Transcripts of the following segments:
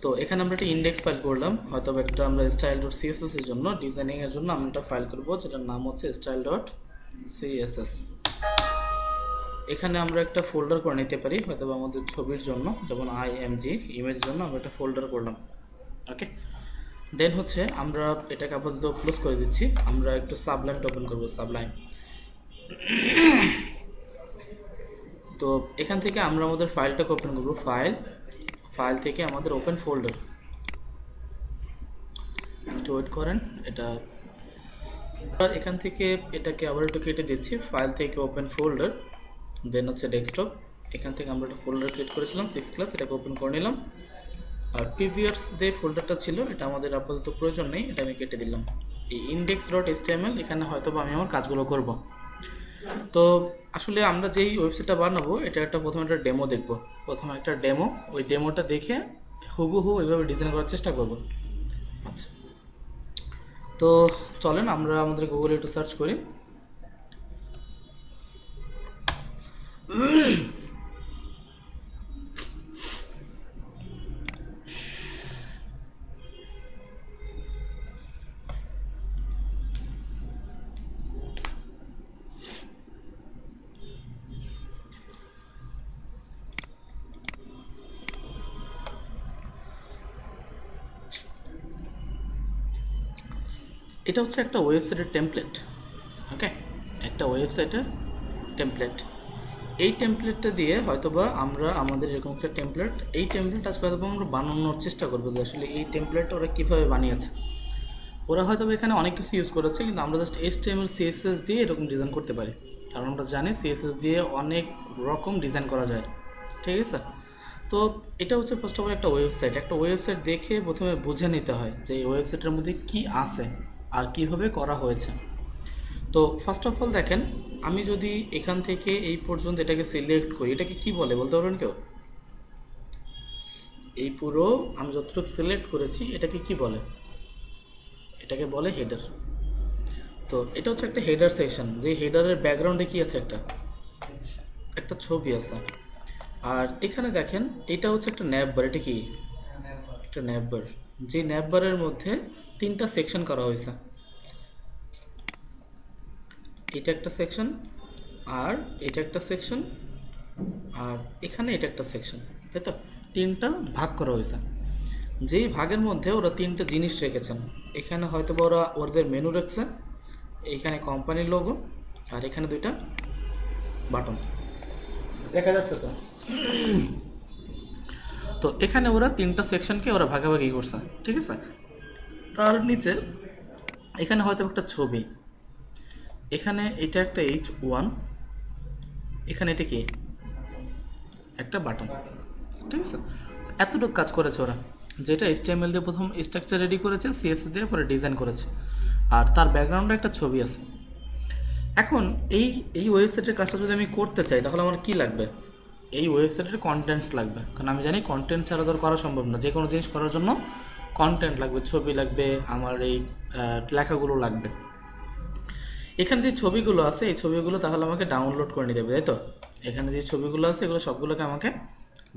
তো এখানে আমরা একটা ইন্ডেক্স ফাইল করলাম, হয়তো একটা আমরা style.css এর জন্য ডিজাইনিং এর জন্য আমরা একটা ফাইল করব যেটার নাম হচ্ছে style.css। এখানে আমরা একটা ফোল্ডার করে নিতে পারি হয়তো আমাদের ছবির জন্য, যেমন img ইমেজের জন্য আমরা একটা ফোল্ডার করলাম। ওকে, দেন হচ্ছে আমরা এটাকে আপাতত ক্লোজ করে দিচ্ছি, আমরা একটু সাবলাইম ওপেন করব, সাবলাইম। তো এখান থেকে আমরা আমাদের ফাইলটাকে ওপেন করব, ফাইল থেকে আমাদের ওপেন ফোল্ডার, একটু ওয়েট করেন। এটা এখান থেকে এটাকে আবার একটু কেটে দিচ্ছি, ফাইল থেকে ওপেন ফোল্ডার, দেন হচ্ছে ডেস্কটপ। এখান থেকে আমরা একটা ফোল্ডার ক্রিয়েট করেছিলাম 6 ক্লাস, এটাকে ওপেন করে নিলাম। আর প্রিভিয়াস যে ফোল্ডারটা ছিল এটা আমাদের আপাতত প্রয়োজন নেই, এটা আমি কেটে দিলাম। এই index.html এখানে হয়তো আমি আমার কাজগুলো করব। তো আসলে আমরা যেই ওয়েবসাইটটা বানাবো এটা একটা প্রথমে একটা ডেমো দেখব, প্রথমে একটা ডেমো, ওই ডেমোটা দেখে হুবহু ওইভাবে ডিজাইন করার চেষ্টা করব। আচ্ছা, তো চলেন আমরা আমাদের গুগলে একটু সার্চ করি। এটা হচ্ছে একটা ওয়েবসাইটের টেমপ্লেট। ওকে, একটা ওয়েবসাইটের টেমপ্লেট। এই টেমপ্লেটটা দিয়ে হয়তোবা আমরা আমাদের এরকম একটা টেমপ্লেট, এই টেমপ্লেট আজকে হয়তো আমরা বানানোর চেষ্টা করবো যে আসলে এই টেমপ্লেটটা ওরা কিভাবে বানিয়েছে। ওরা হয়তো এখানে অনেক কিছু ইউজ করেছে, কিন্তু আমরা জাস্ট HTML CSS দিয়ে এরকম ডিজাইন করতে পারি, কারণ আমরা জানি CSS দিয়ে অনেক রকম ডিজাইন করা যায়। ঠিক আছে, তো এটা হচ্ছে ফার্স্ট অফ অল একটা ওয়েবসাইট। একটা ওয়েবসাইট দেখে প্রথমে বুঝে নিতে হয় যে এই ওয়েবসাইটের মধ্যে কি আছে আর কিভাবে করা হয়েছে। তো ফার্স্ট অফ অল দেখেন, আমি যদি এখান থেকে এই পর্যন্ত এটাকে সিলেক্ট করি, এটাকে কি বলে বলতে পারবেন কেউ? এই পুরো আমি যতটুকু সিলেক্ট করেছি এটাকে কি বলে? এটাকে বলে হেডার। তো এটা হচ্ছে একটা হেডার সেকশন, যে হেডারের ব্যাকগ্রাউন্ডে কি আছে, একটা একটা ছবি আছে। আর এখানে দেখেন এটা হচ্ছে একটা ন্যাভবার। এটা কি? একটা ন্যাভবার। যে ন্যাভবারের মধ্যে তিনটা সেকশন করা হয়েছে, এটা একটা সেকশন, আর এটা একটা সেকশন, আর এখানে এটা একটা সেকশন, তাই তো? তিনটা ভাগ করা হয়েছে। যেই ভাগের মধ্যে ওরা তিনটা জিনিস রেখেছেন, এখানে হয়তো ওরা ওদের মেনু রেখেছে, এখানে কোম্পানির লোগো, আর এখানে দুইটা বাটন দেখা যাচ্ছে তো। তো এখানে ওরা তিনটা সেকশনকে ওরা ভাগাভাগি করছে, ঠিক আছে। তার নিচে এখানে হয়তো একটা ছবি, এখানে এটা একটা H1, এখানে এটা কি? একটা বাটন, ঠিক আছে। এতটুকু কাজ করেছে ওরা, যেটা HTML দিয়ে প্রথম স্ট্রাকচার রেডি করেছে, CSS দিয়ে পরে ডিজাইন করেছে, আর তার ব্যাকগ্রাউন্ডে একটা ছবি আছে। এখন এই এই ওয়েবসাইটের কাজটা যদি আমি করতে চাই তাহলে আমার কি লাগবে? এই ওয়েবসাইটের কন্টেন্ট লাগবে, কারণ আমি জানি কন্টেন্ট ছাড়া তো করা সম্ভব না। যে কোনো জিনিস করার জন্য কন্টেন্ট লাগবে, ছবি লাগবে, আমার এই লেখাগুলো লাগবে। এখানে যে ছবিগুলো আছে এই ছবিগুলো তাহলে আমাকে ডাউনলোড করে নিতে হবে, তাই তো? এখানে যে ছবিগুলো আছে এগুলো সবগুলোকে আমাকে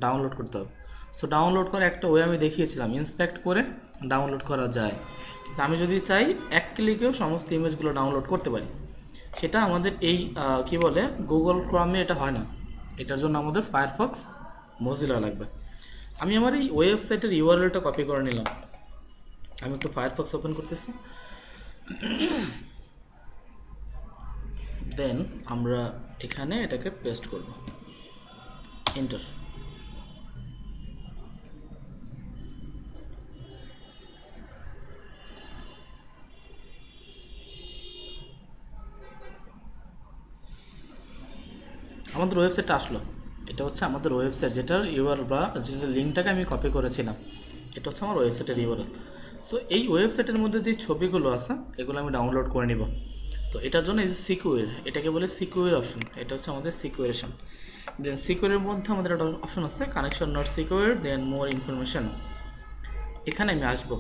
ডাউনলোড করতে হবে। সো ডাউনলোড করে একটা ওয়ে আমি দেখিয়েছিলাম, ইন্সপেক্ট করে ডাউনলোড করা যায়। আমি যদি চাই এক ক্লিকেও সমস্ত ইমেজগুলো ডাউনলোড করতে পারি। সেটা আমাদের এই কি বলে গুগল ক্রমে এটা হয় না, এটার জন্য আমাদের ফায়ারফক্স মজিলা লাগবে। আমি আমার এই ওয়েবসাইটের ইউআরএলটা কপি করে নিলাম, আমি একটু ফায়ারফক্স ওপেন করতেছি। দেন আমরা এখানে এটাকে পেস্ট করব, এন্টার। আমাদের ওয়েবসাইটটা আসলো। এটা হচ্ছে আমাদের ওয়েবসাইট, যেটার ইউআরএল বা যেটার লিঙ্কটাকে আমি কপি করেছিলাম, এটা হচ্ছে আমার ওয়েবসাইটের ইউআরএল। সো এই ওয়েবসাইটের মধ্যে যে ছবিগুলো আছে এগুলো আমি ডাউনলোড করে নিব। তো এটার জন্য এই যে সিকিউর, এটাকে বলে সিকিউর অপশন, এটা হচ্ছে আমাদের সিকিউরেশন। দেন সিকিউরের মধ্যে আমাদের একটা অপশন আছে connection not secure, then more information. এখানে আমি আসব,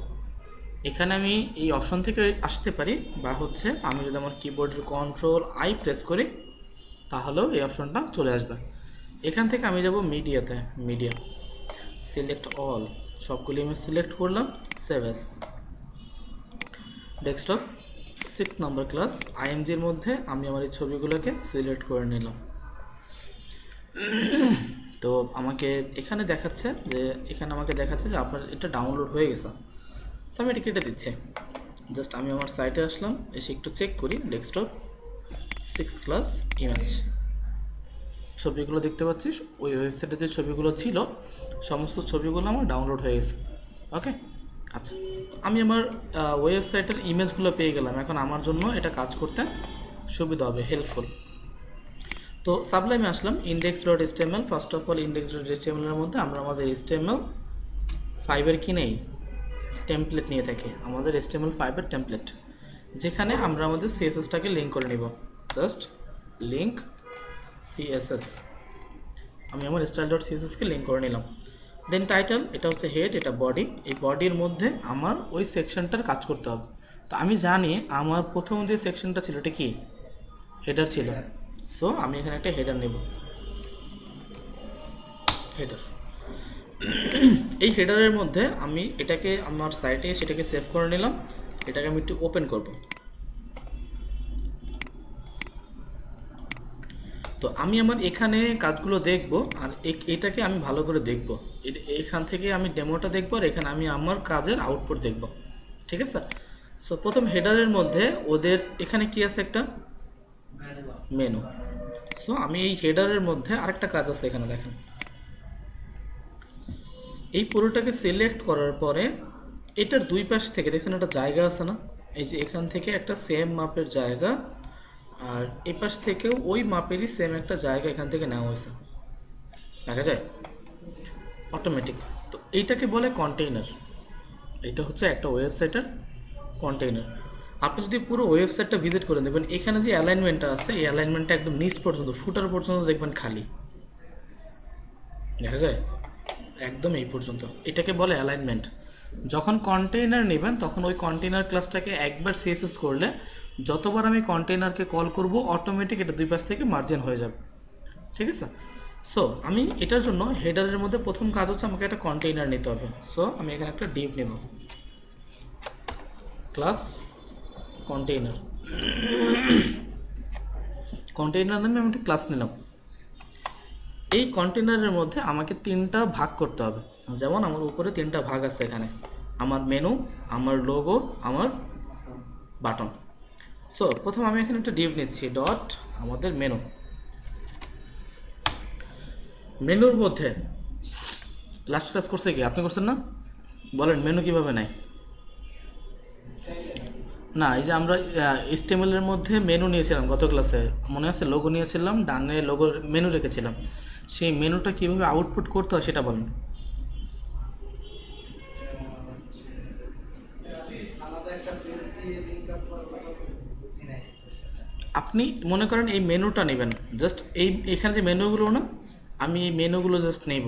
এখানে আমি এই অপশন থেকে আসতে পারি, বা হচ্ছে আমি যদি আমার কিবোর্ডের কন্ট্রোল আই প্রেস করি তাহলেও এই অপশনটা চলে আসবে। এখান থেকে আমি যাব মিডিয়াতে, মিডিয়া, সিলেক্ট অল, সবগুলি ইমেজ সিলেক্ট করলাম, সেভ অ্যাজ, ডেস্কটপ, 6 নম্বর ক্লাস, আইএমজির মধ্যে আমি আমার এই ছবিগুলোকে সিলেক্ট করে নিলাম। তো আমাকে এখানে দেখাচ্ছে যে আপনার এটা ডাউনলোড হয়ে গেছে, সো আমি এটা কেটে দিচ্ছি। জাস্ট আমি আমার সাইটে আসলাম, এসে একটু চেক করি, ডেস্কটপ 6th ক্লাস ইমেজ, ছবিগুলো দেখতে পাচ্ছিস, ওই ওয়েবসাইটে যে ছবিগুলো ছিল সমস্ত ছবিগুলো আমার ডাউনলোড হয়ে গেছে। ওকে, আচ্ছা, আমি আমার ওয়েবসাইটের ইমেজগুলো পেয়ে গেলাম। এখন আমার জন্য এটা কাজ করতে সুবিধা হবে, হেল্পফুল। তো সাবলাইমে আসলাম, index.html, first of all index.html এর মধ্যে আমরা আমাদের HTML5 এর কি নেই, টেমপ্লেট নিয়ে থাকি, আমাদের HTML5 এর টেমপ্লেট, যেখানে আমরা আমাদের CSS-টাকে লিঙ্ক করে নিব। জাস্ট লিঙ্ক CSS, আমি আমার style.css কে লিঙ্ক করে নিলাম। দেন টাইটেল, এটা হচ্ছে হেড, এটা বডি, এই বডির মধ্যে আমার ওই সেকশনটার কাজ করতে হবে। তো আমি জানি আমার প্রথম যে সেকশনটা ছিল এটা কি, হেডার ছিল, সো আমি এখানে একটা হেডার নেব, হেডার। এই হেডারের মধ্যে আমি এটাকে আমার সাইটে সেটাকে সেভ করে নিলাম, এটাকে আমি একটু ওপেন করব। তো আমি আমার এখানে কাজগুলো দেখব, আর এটাকে আমি ভালো করে দেখব, এখান থেকে আমি ডেমোটা দেখব, আর এখানে আমি আমার কাজের আউটপুট দেখব, ঠিক আছে? সো প্রথম হেডারের মধ্যে ওদের এখানে কি আছে, একটা মেনু। সো আমি এই হেডারের মধ্যে আরেকটা কাজ আছে, এখানে দেখেন, এই পুরোটাকে সিলেক্ট করার পরে এটার দুই পাশ থেকে দেখছেন একটা জায়গা আছে না, এই যে এখান থেকে একটা সেম মাপের জায়গা, আর এই পাশ থেকেও ওই মাপেরই সেম একটা জায়গা এখান থেকে নেওয়া হয়েছে, দেখা যায় অটোমেটিক। তো এইটাকে বলে কন্টেইনার, এটা হচ্ছে একটা ওয়েবসাইটের কন্টেইনার। আপনি যদি পুরো ওয়েবসাইটটা ভিজিট করে দেখবেন, এখানে যে অ্যালাইনমেন্টটা আছে এই অ্যালাইনমেন্টটা একদম নিচ পর্যন্ত, ফুটার পর্যন্ত দেখবেন খালি, দেখা যায় একদম এই পর্যন্ত, এটাকে বলে অ্যালাইনমেন্ট। যখন কন্টেইনার নেবেন তখন ওই কন্টেইনার ক্লাসটাকে একবার সিএসএস করলে যতবার আমি কন্টেইনারকে কল করব অটোমেটিক এটা দুই পাশ থেকে মার্জিন হয়ে যাবে, ঠিক আছে? সো আমি এটার জন্য হেডারের মধ্যে প্রথম কাজ হচ্ছে আমাকে একটা কন্টেইনার নিতে হবে। সো আমি এখানে একটা ডিভ নেব, ক্লাস কন্টেইনার, কন্টেইনার নামে আমি একটা ক্লাস নিলাম। এই কন্টেইনারের মধ্যে আমাকে তিনটা ভাগ করতে হবে, যেমন আমার উপরে তিনটা ভাগ আছে, এখানে আমার মেনু, আমার লোগো, আমার বাটন। সো প্রথম আমি এখানে একটা ডিভ নিচ্ছি, ডট আমাদের মেনু, মেনুর মধ্যে লাস্ট ক্লাস করছে কি, আপনি করছেন না? বলেন মেনু কিভাবে নেয়? না, এই যে আমরা HTML এর মধ্যে মেনু নিয়েছিলাম গত ক্লাসে, মনে আছে? লোগো নিয়েছিলাম, ডানে লোগো মেনু রেখেছিলাম, সেই মেনুটা কিভাবে আউটপুট করতে হয় সেটা বলেন। আপনি মনে করেন এই মেনুটা নেবেন, জাস্ট এখানে যে মেনুগুলো না, আমি এই মেনুগুলো জাস্ট নেব।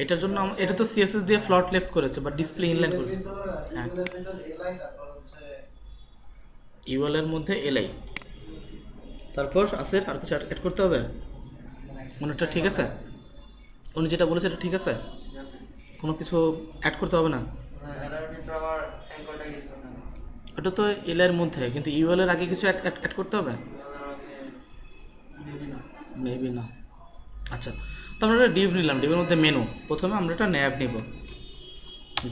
এটার জন্য এটা তো সিএসএস দিয়ে ফ্লট লেফট করেছে বা ডিসপ্লে ইনলাইন করেছে। হ্যাঁ, ইউএল এর মধ্যে এলআই, তারপর আছে আর কিছু অ্যাড করতে হবে? মনেটা ঠিক আছে? উনি যেটা বলেছে এটা ঠিক আছে, কোনো কিছু অ্যাড করতে হবে না? এটা তো এল এর মধ্যে, কিন্তু ইউএল এর আগে কিছু অ্যাড করতে হবে? মেবি না। আচ্ছা, তো আমরা একটা ডিভ নিলাম, ডিভের মধ্যে মেনু, প্রথমে আমরা একটা ন্যাব নিব,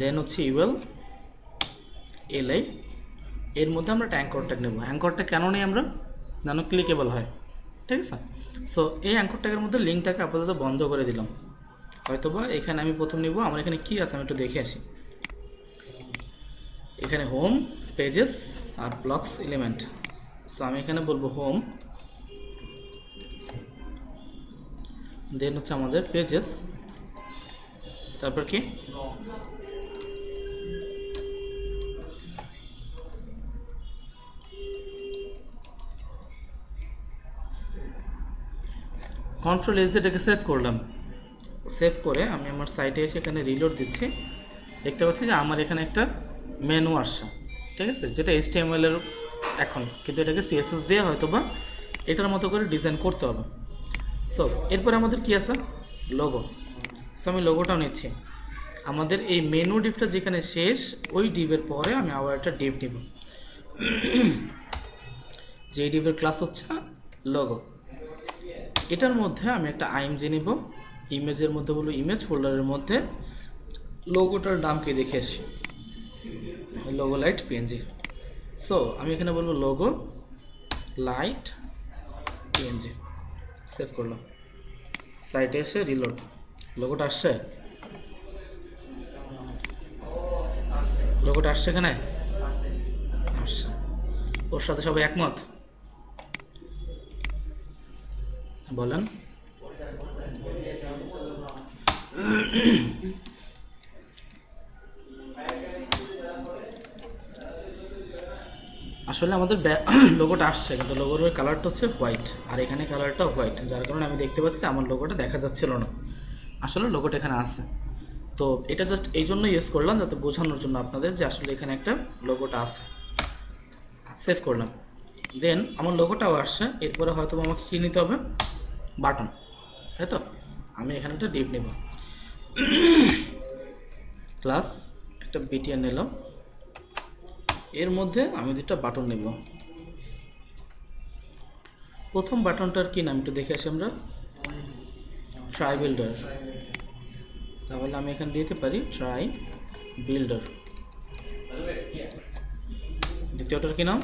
দেন হচ্ছে ইউএল এলআই, এর মধ্যে আমরা একটা অ্যাঙ্কর ট্যাগ নেব। অ্যাঙ্কর ট্যাগ কেন নেই আমরা, যেন ক্লিকেবল হয়, ঠিক আছে? সো এই অ্যাঙ্কর ট্যাগের মধ্যে লিঙ্কটাকে আপাতত বন্ধ করে দিলাম, হয়তোবা এখানে আমি প্রথম নিব, আমার এখানে কি আছে আমি একটু দেখে আসি। এখানে হোম, পেজেস আর ব্লকস এলিমেন্ট। সো আমি এখানে বলবো হোম, দেন হচ্ছে আমাদের পেজেস, তারপর কি কন্ট্রোল এস দিয়ে এটাকে সেভ করলাম। সেভ করে আমি আমার সাইটে এসে এখানে রিলোড দিচ্ছি, দেখতে পাচ্ছি যে আমার এখানে একটা মেনু আসছে, ঠিক আছে, যেটা HTML এর এখন, কিন্তু এটাকে CSS দিয়ে হয়তোবা এটার মতো করে ডিজাইন করতে হবে। সো এরপরে আমাদের কি আছে, লোগো। সো আমি লোগোটাও নিচ্ছি। আমাদের এই মেনু ডিভটা যেখানে শেষ, ওই ডিভের পরে আমি আবার একটা ডিভ নিব, যে ডিভের ক্লাস হচ্ছে লোগো। এটার মধ্যে আমি একটা আইএমজি নিব, ইমেজের মধ্যে বলবো ইমেজ ফোল্ডারের মধ্যে লোগোটার নামকে দেখে আসি, লোগো লাইট পিএনজি। সো আমি এখানে বলবো লোগো লাইট পিএনজি, সেভ করলাম। সাইটে এসে রিলোড, লোগোটা আসছে, লোগোটা আসছে এখানে আসছে। ওর সাথে সবাই একমত বলেন? আসলে আমাদের লোগোটা আসছে, কিন্তু লোগোর কালারটা হচ্ছে হোয়াইট, আর এখানে কালারটা হোয়াইট, যার কারণে আমি দেখতে পাচ্ছি আমার লোগোটা দেখা যাচ্ছিল না। আসলে লোগোটা এখানে আছে। তো এটা জাস্ট এই জন্য ইউজ করলাম, যাতে বোঝানোর জন্য আপনাদের যে আসলে এখানে একটা লোগোটা আছে। সেভ করলাম, দেন আমার লোগোটাও আসছে। এরপরে হয়তো আমাকে কি নিতে হবে, বাটন, তাই তো? আমি এখানে একটা ডিপ নেব, প্লাস একটা বিটিএন নিলাম, এর মধ্যে আমি দুটা বাটন নেব। প্রথম বাটনটার কি নাম একটু দেখে আসি আমরা, ট্রাই বিল্ডার। তাহলে আমি এখানে দিতে পারি ট্রাই বিল্ডার। দ্বিতীয়টার কি নাম,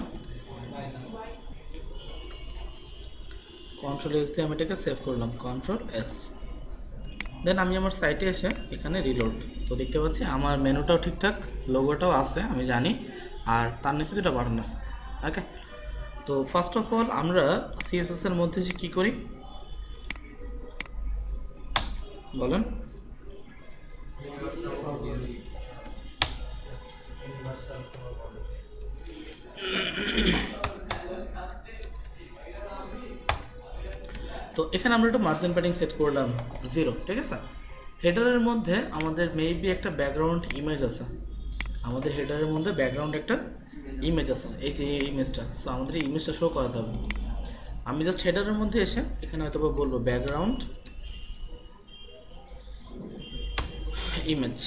কন্ট্রোল এস দিয়ে আমি এটাকে সেভ করলাম, কন্ট্রোল এস। দেন আমি আমার সাইটে এসে এখানে রিলোড, তো দেখতে পাচ্ছি আমার মেনুটাও ঠিকঠাক, লোগোটাও আছে আমি জানি, আর তার নিচে দুটো বাটন আছে। ওকে, তো ফার্স্ট অফ অল আমরা সিএসএস এর মধ্যে যে কি করি বলেন? তো এখানে আমরা একটা মার্জিন প্যাডিং সেট করলাম 0, ঠিক আছে? হেডারের মধ্যে আমাদের মেবি একটা ব্যাকগ্রাউন্ড ইমেজ আছে, আমাদের হেডারের মধ্যে ব্যাকগ্রাউন্ড একটা ইমেজ আছে, এই যে এই ইমেজটা। সো আমাদের এই ইমেজটা শো করাতে হবে। আমি জাস্ট হেডারের মধ্যে এসে এখানে হয়তো বলবো ব্যাকগ্রাউন্ড ইমেজ,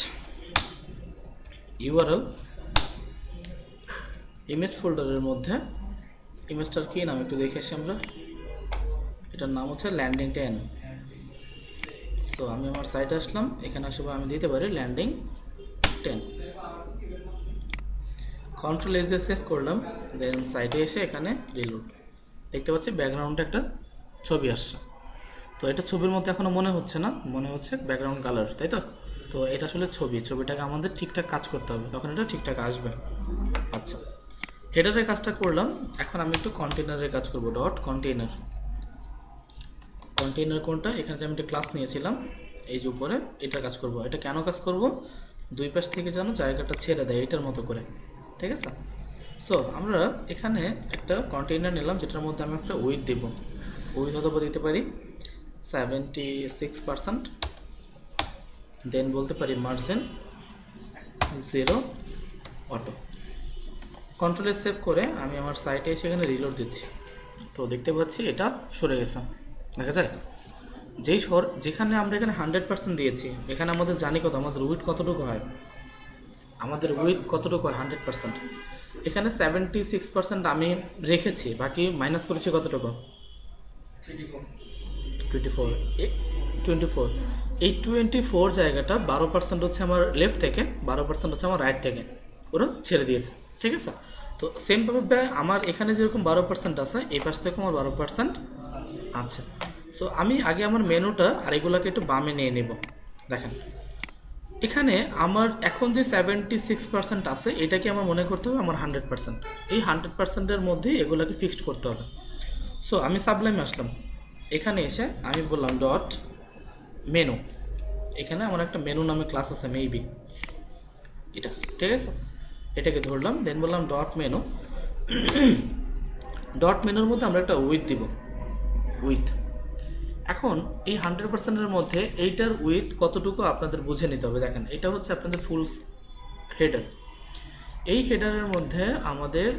ইউআরএল ইমেজ ফোল্ডারের মধ্যে ইমেজটার কি নাম একটু দেখে আসি আমরা, এটার নাম হচ্ছে ল্যান্ডিং 10। সো আমি আমার সাইটে আসলাম, এখানে আসলে আমি দিতে পারি ল্যান্ডিং 10, কন্ট্রোল এস দিয়ে সেভ করলাম। দেন সাইটে এসে এখানে রিলোড, দেখতে পাচ্ছি ব্যাকগ্রাউন্ডে একটা ছবি আসছে। তো এটা ছবির মধ্যে এখনো মনে হচ্ছে না, মনে হচ্ছে ব্যাকগ্রাউন্ড কালার, তাই তো? তো এটা আসলে ছবিটাকে আমাদের ঠিকঠাক কাজ করতে হবে, তখন এটা ঠিকঠাক আসবে। আচ্ছা, হেডারের কাজটা করলাম, এখন আমি একটু কন্টেইনারের কাজ করব। ডট কন্টেইনার, কন্টেইনার কোনটা, এখানে যে আমি একটা ক্লাস নিয়েছিলাম এই যে উপরে, এটা কাজ করব। এটা কেন কাজ করব, দুই পাশ থেকে যেন জায়গাটা ছেড়ে দেয় এটার মতো করে, ঠিক আছে? সো আমরা এখানে একটা কন্টেইনার নিলাম, যেটার মধ্যে আমি একটা উইথ দেব, উইথ অথবা দিতে পারি 76%, দেন বলতে পারি মার্জিন 0 অটো। কন্ট্রোলে সেভ করে আমি আমার সাইটে এসে এখানে রিলোড দিচ্ছি, তো দেখতে পাচ্ছি এটা সরে গেছে, দেখা যায়? যেখানে আমরা এখানে 100% দিয়েছি, এখানে আমাদের জানি কত, আমাদের উইথ কতটুকু হয়, আমাদের উইথ কতটুকু হয় 100%। এখানে 76% আমি রেখেছি, বাকি মাইনাস করেছি কতটুকু, 24। এই 24 জায়গাটা 12% হচ্ছে আমার লেফট থেকে, 12% হচ্ছে আমার রাইট থেকে, পুরো ছেড়ে দিয়েছে, ঠিক আছে? তো সেম ভাবে আমার এখানে যেরকম 12% আছে, এই পাশ থেকে আমার 12% আছে। সো আমি আগে আমার মেনুটা আর এগুলাকে একটু বামে নিয়ে নেব। দেখেন এখানে আমার এখন যে 76% আছে, এটাকে আমার মনে করতে হবে আমার 100%। এই 100% এর মধ্যে এগুলাকে ফিক্সড করতে হবে। সো আমি সাবলাইমে আসলাম, এখানে এসে আমি বললাম ডট মেনু, এখানে আমার একটা মেনু নামে ক্লাস আছে মেবি এটা, ঠিক আছে? এটাকে ধরলাম, দেন বললাম ডট মেনু, ডট মেনুর মধ্যে আমরা একটা উইথ দিব, উইথ। এখন এই 100% এর মধ্যে এইটার উইথ কতটুকু আপনাদের বুঝে নিতে হবে। দেখেন এটা হচ্ছে আপনাদের ফুল হেডার, এই হেডারের মধ্যে আমাদের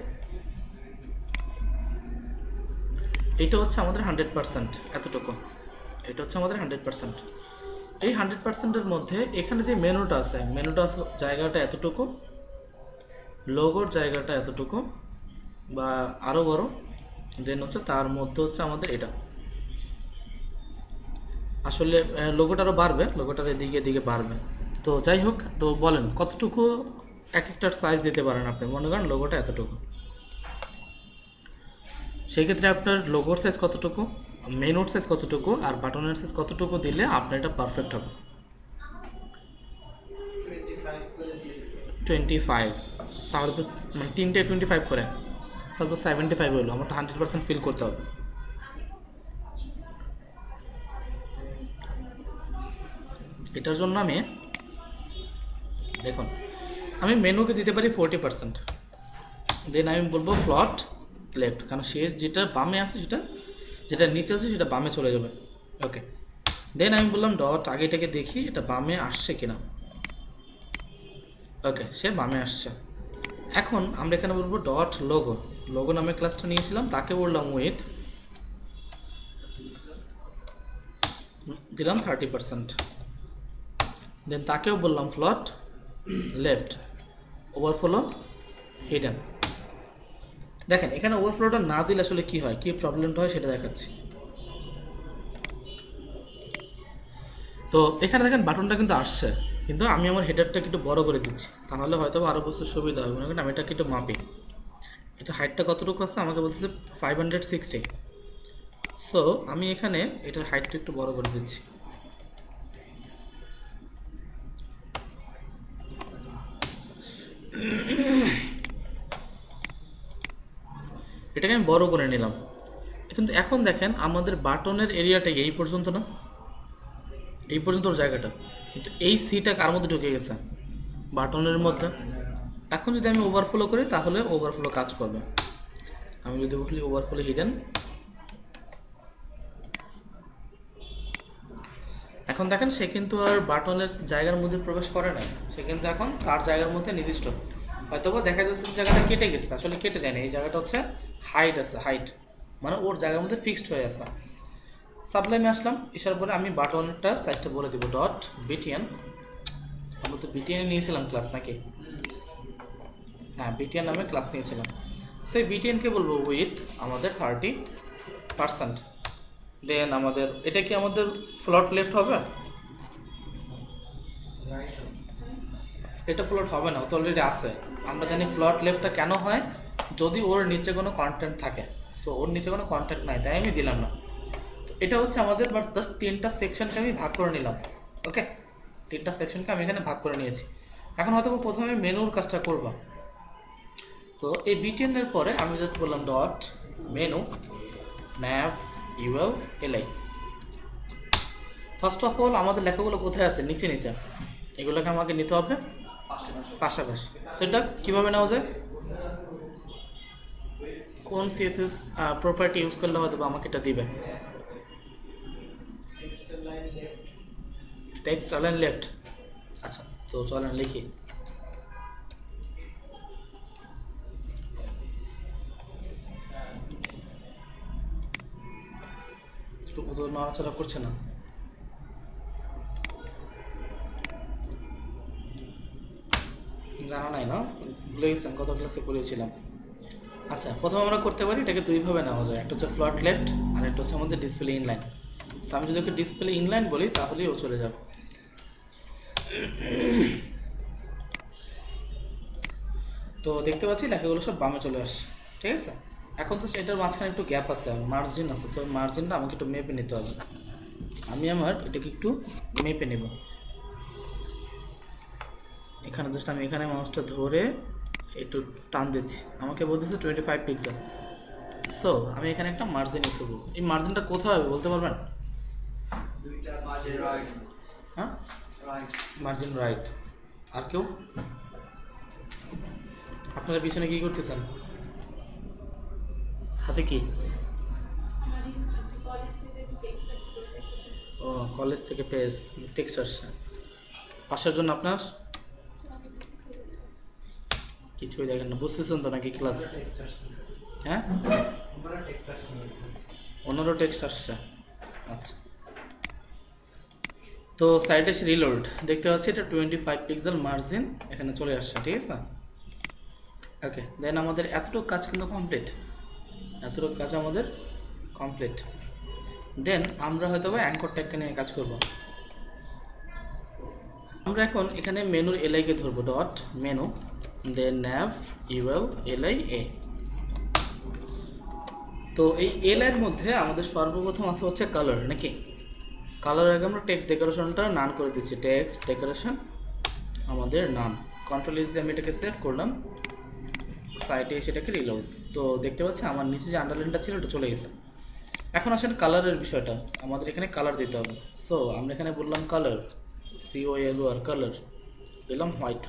এটা হচ্ছে আমাদের 100% এতটুকু, এটা হচ্ছে আমাদের 100%। এই 100%-এর মধ্যে এখানে যে মেনুটা আছে, মেনুটা জায়গাটা এতটুকু, লোগোর জায়গাটা এতটুকু বা আরো বড়, দেন হচ্ছে তার মধ্যে হচ্ছে আমাদের এটা আসলে লোগোটা আরো বাড়বে, লোগোটার এদিকে এদিকে বাড়বে। তো যাই হোক, তো বলেন কতটুকু এক একটার সাইজ দিতে পারেন আপনি? মনে করেন লোগোটা এতটুকু, সেই ক্ষেত্রে আপনার লোগোর সাইজ কতটুকু, মেনুর সাইজ কতটুকু আর বাটনের সাইজ কতটুকু দিলে আপনার এটা পারফেক্ট হবে? 25। তাহলে তো মানে তিনটে 25 করে, তাহলে তো 75 হলো। আমার তো 100% ফিল করতে হবে। এটার জন্য আমি দেখুন, আমি মেনুকে দিতে পারি 40%, দেন আমি বলবো ফ্লট লেফট, কারণ সে যেটা বামে আছে সেটা, যেটা নিচে আছে সেটা বামে চলে যাবে। ওকে, দেন আমি বললাম ডট, আগে এটাকে দেখি এটা বামে আসছে কিনা। ওকে, সে বামে আসছে। এখন আমরা এখানে বলবো ডট লোগো, লোগো নামে ক্লাসটা নিয়েছিলাম, তাকে বললাম উইথ, দিলাম 30%, দেন তাকেও বললাম ফ্লট লেফট, ওভারফ্লো হিডেন। দেখেন এখানে ওভারফ্লোটা না দিলে আসলে কি হয়, কি প্রবলেমটা হয় সেটা দেখাচ্ছি। তো এখানে দেখেন বাটনটা কিন্তু আসছে, কিন্তু আমি আমার হেডারটাকে একটু বড় করে দিচ্ছি, তাহলে হয়তো আরো বুঝতে সুবিধা হবে। মনে করেন আমি এটাকে একটু মাপি, এটা হাইটটা কতটুকু আছে আমাকে বলতেছে 560। সো আমি এখানে এটার হাইটটা একটু বড় করে দিচ্ছি। এটাকে আমি বড় করে নিলাম, কিন্তু এখন দেখেন আমাদের বাটনের এরিয়াটা এই পর্যন্ত না, এই পর্যন্ত ওর জায়গাটা, কিন্তু এই সিটা কার মধ্যে ঢুকে গেছে, বাটনের মধ্যে। এখন যদি আমি ওভারফ্লো করি তাহলে ওভারফ্লো কাজ করবে। আমি যদি বলি ওভারফ্লো হিডেন, এখন দেখেন সে কিন্তু আর বাটনের জায়গার মধ্যে প্রবেশ করে নাই, সে কিন্তু এখন তার জায়গার মধ্যে নির্দিষ্ট। হয়তোবা দেখা যাচ্ছে জায়গাটা কেটে গেছে, আসলে কেটে যায় না, এই জায়গাটা হচ্ছে হাইট আছে, হাইট মানে ওর জায়গার মধ্যে ফিক্সড হয়ে আছে। সাবলাইমে আসলাম, আসার পরে আমি বাটনটা সাইজটা বলে দিব ডট বিটিএন। আমরা তো বিটিএন নিয়েছিলাম ক্লাস নাকি? হ্যাঁ, বিটিএন নামে ক্লাস নিয়েছিলাম। সেই বিটিএনকে বলবো উইথ আমাদের 30%। দেন আমাদের এটা কি আমাদের ফ্লট লেফট হবে? এটা ফ্লট হবে না, তো অলরেডি আছে। আমরা জানি ফ্লট লেফটটা কেন হয়, যদি ওর নিচে কোনো কন্টেন্ট থাকে। সো ওর নিচে কোনো কন্টেন্ট নাই, তাই আমি দিলাম না। তো এটা হচ্ছে আমাদের বাট জাস্ট তিনটা সেকশনকে আমি ভাগ করে নিলাম। ওকে, তিনটা সেকশনকে আমি এখানে ভাগ করে নিয়েছি। এখন হয়তো প্রথমে মেনুর কাজটা করব। তো এই বিটিএন এর পরে আমি জাস্ট বললাম dot menu nav ul li। First of all আমাদের লেখাগুলো কোথায় আছে? নিচে নিচে, এগুলোকে আমাকে নিতে হবে পাশাপাশি। সেটা কিভাবে নেওয়া যায়? কোন সিএসএস প্রপার্টি ইউজ করলে হয়তো আমাকে এটা দিবে? Text align left. আচ্ছা, তো চলেন লিখি। একটু নড়াচড়া করছে না? জানা নাই না, ভুলে গেছেন কত ক্লাসে পড়িয়েছিলাম। আচ্ছা, প্রথমে আমরা করতে পারি এটাকে দুইভাবে নেওয়া যায়, একটা হচ্ছে ফ্লট লেফট আর একটা হচ্ছে আমাদের ডিসপ্লে ইনলাইন। আমি যদি ওকে ডিসপ্লে ইনলাইন বলি তাহলেই ও চলে যাবে। তো দেখতে পাচ্ছি লেখাগুলো সব বামে চলে আসছে, ঠিক আছে। এখন তো এটার মাঝখানে একটু গ্যাপ আছে, মার্জিন আছে, সো মার্জিনটা আমাকে একটু মেপে নিতে হবে। আমি আমার এটাকে একটু মেপে নেব। এখানে জাস্ট আমি এখানে মাউসটা ধরে একটু টান দিচ্ছি, আমাকে বলতেছে 25 পিক্সেল। সো আমি এখানে একটা মার্জিন ইউজ করব। এই মার্জিনটা কোথায় হবে বলতে পারবেন? হ্যাঁ, মার্জিন রাইট। আর কেউ? আপনারা পিছনে কি করতেছেন? হাতে কি? ও, কলেজ থেকে পেজ টেক্সট আসছে। পাশের জন্য আপনার কিছুই দেখেন না, বুঝতেছেন তো নাকি ক্লাস? হ্যাঁ, অন্যরও টেক্সট আসছে। আচ্ছা, তো সাইটে এসে রিলোড দেখতে পাচ্ছি এটা 25 পিক্সেল মার্জিন এখানে চলে আসছে, ঠিক আছে। ওকে, দেন আমাদের এতটুকু কাজ কিন্তু কমপ্লিট, এতটুকু কাজ আমাদের কমপ্লিট। দেন আমরা হয়তো বা অ্যাঙ্কর ট্যাগকে নিয়ে কাজ করব। আমরা এখন এখানে মেনুর এলআই কে ধরবো, dot menu, then nav ul li a। তো এই এল এর মধ্যে আমাদের সর্বপ্রথম আছে হচ্ছে কালার, নাকি? কালার আগে আমরা টেক্সট ডেকোরেশনটা নান করে দিচ্ছি, টেক্সট ডেকোরেশন আমাদের নান। কন্ট্রোল এস দিয়ে আমি এটাকে সেভ করলাম, সাইটে এসে এটাকে রিলোড। তো দেখতে পাচ্ছি আমার নিচে যে আন্ডারলাইনটা ছিল ওটা চলে গেছে। এখন আসেন কালারের বিষয়টা, আমাদের এখানে কালার দিতে হবে। সো আমরা এখানে বললাম কালার, COLOR কালার, দিলাম হোয়াইট।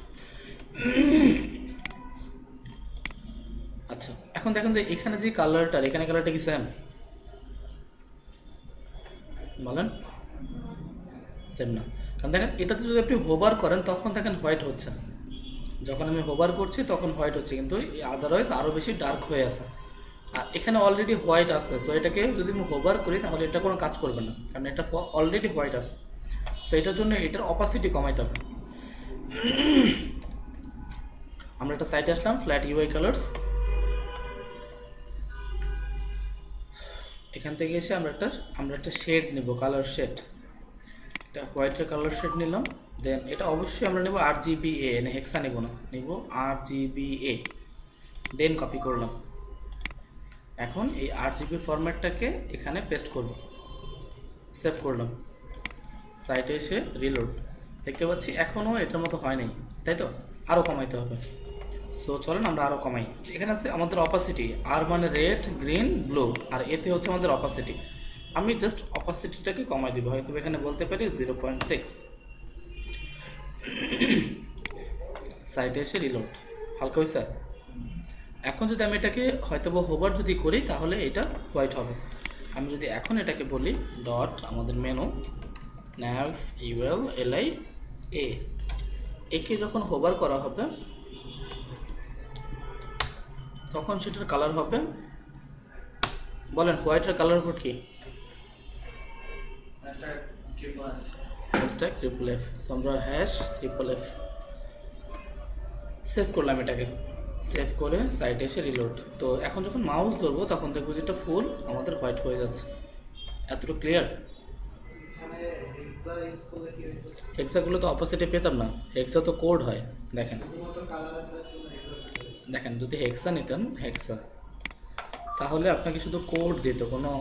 আচ্ছা, এখন দেখেন যে এখানে যে কালারটা, এখানে কালারটা কি সেম? বলেন সেম না, কারণ দেখেন এটাতে যদি আপনি হোভার করেন তখন দেখেন হোয়াইট হচ্ছে, যখন আমি হোভার করছি তখন হোয়াইট হচ্ছে, কিন্তু আদারওয়াইজ আরো বেশি ডার্ক হয়ে আছে। আর এখানে অলরেডি হোয়াইট আছে, সো এটাকে যদি আমি হোভার করি তাহলে এটা কোনো কাজ করবে না, কারণ এটা অলরেডি হোয়াইট আছে। সো এটার জন্য এটার অপাসিটি কমাইতে হবে। আমরা একটা সাইটে আসলাম, ফ্ল্যাট ইউআই কালার্স, এখান থেকে এসে আমরা একটা শেড নিব, কালার শেড। এটা হোয়াইটের কালার শেড নিলাম। দেন এটা অবশ্যই আমরা নেব RGBA, হেক্সা নেব না, নেব RGBA। দেন কপি করলাম। এখন এই RGB ফরম্যাটটাকে এখানে পেস্ট করব, সেভ করলাম, সাইটে এসে রিলোড। দেখতে পাচ্ছি এখনো এটার মতো হয় নাই, তাই তো? আরো কমাইতে হবে। সো চলেন আমরা আরো কমাই। এখানে আছে আমাদের অপাসিটি, আর মানে রেড, গ্রিন, ব্লু, আর এতে হচ্ছে আমাদের অপাসিটি। আমি জাস্ট অপাসিটিটাকে কমাই দিব, হয়তো এখানে বলতে পারি 0.6। সাইটে এসে রিলোড, হালকা হয়েছে। এখন যদি আমি এটাকে হয়তো হোভার যদি করি তাহলে এটা হোয়াইট হবে। আমি যদি এখন এটাকে বলি ডট আমাদের menu nav ul li a, একে যখন হোভার করা হবে তখন সেটার কালার হবে, বলেন হোয়াইটের কালার কোড কি? Hashtag triple F. সো আমরা হ্যাশ ট্রিপল এফ সেভ করলাম, এটাকে সেভ করে সাইটে এসে রিলোড। তো এখন যখন মাউস ধরবো তখন দেখবো যেটা ফুল আমাদের হোয়াইট হয়ে যাচ্ছে। এতটুকু ক্লিয়ার? হেক্সাগুলো তো অপোজিটে পেতাম না, হেক্সা তো কোড হয়। দেখেন দেখেন যদি হেক্সা নিতেন, হেক্সা, তাহলে আপনাকে শুধু কোড দিত, কোনো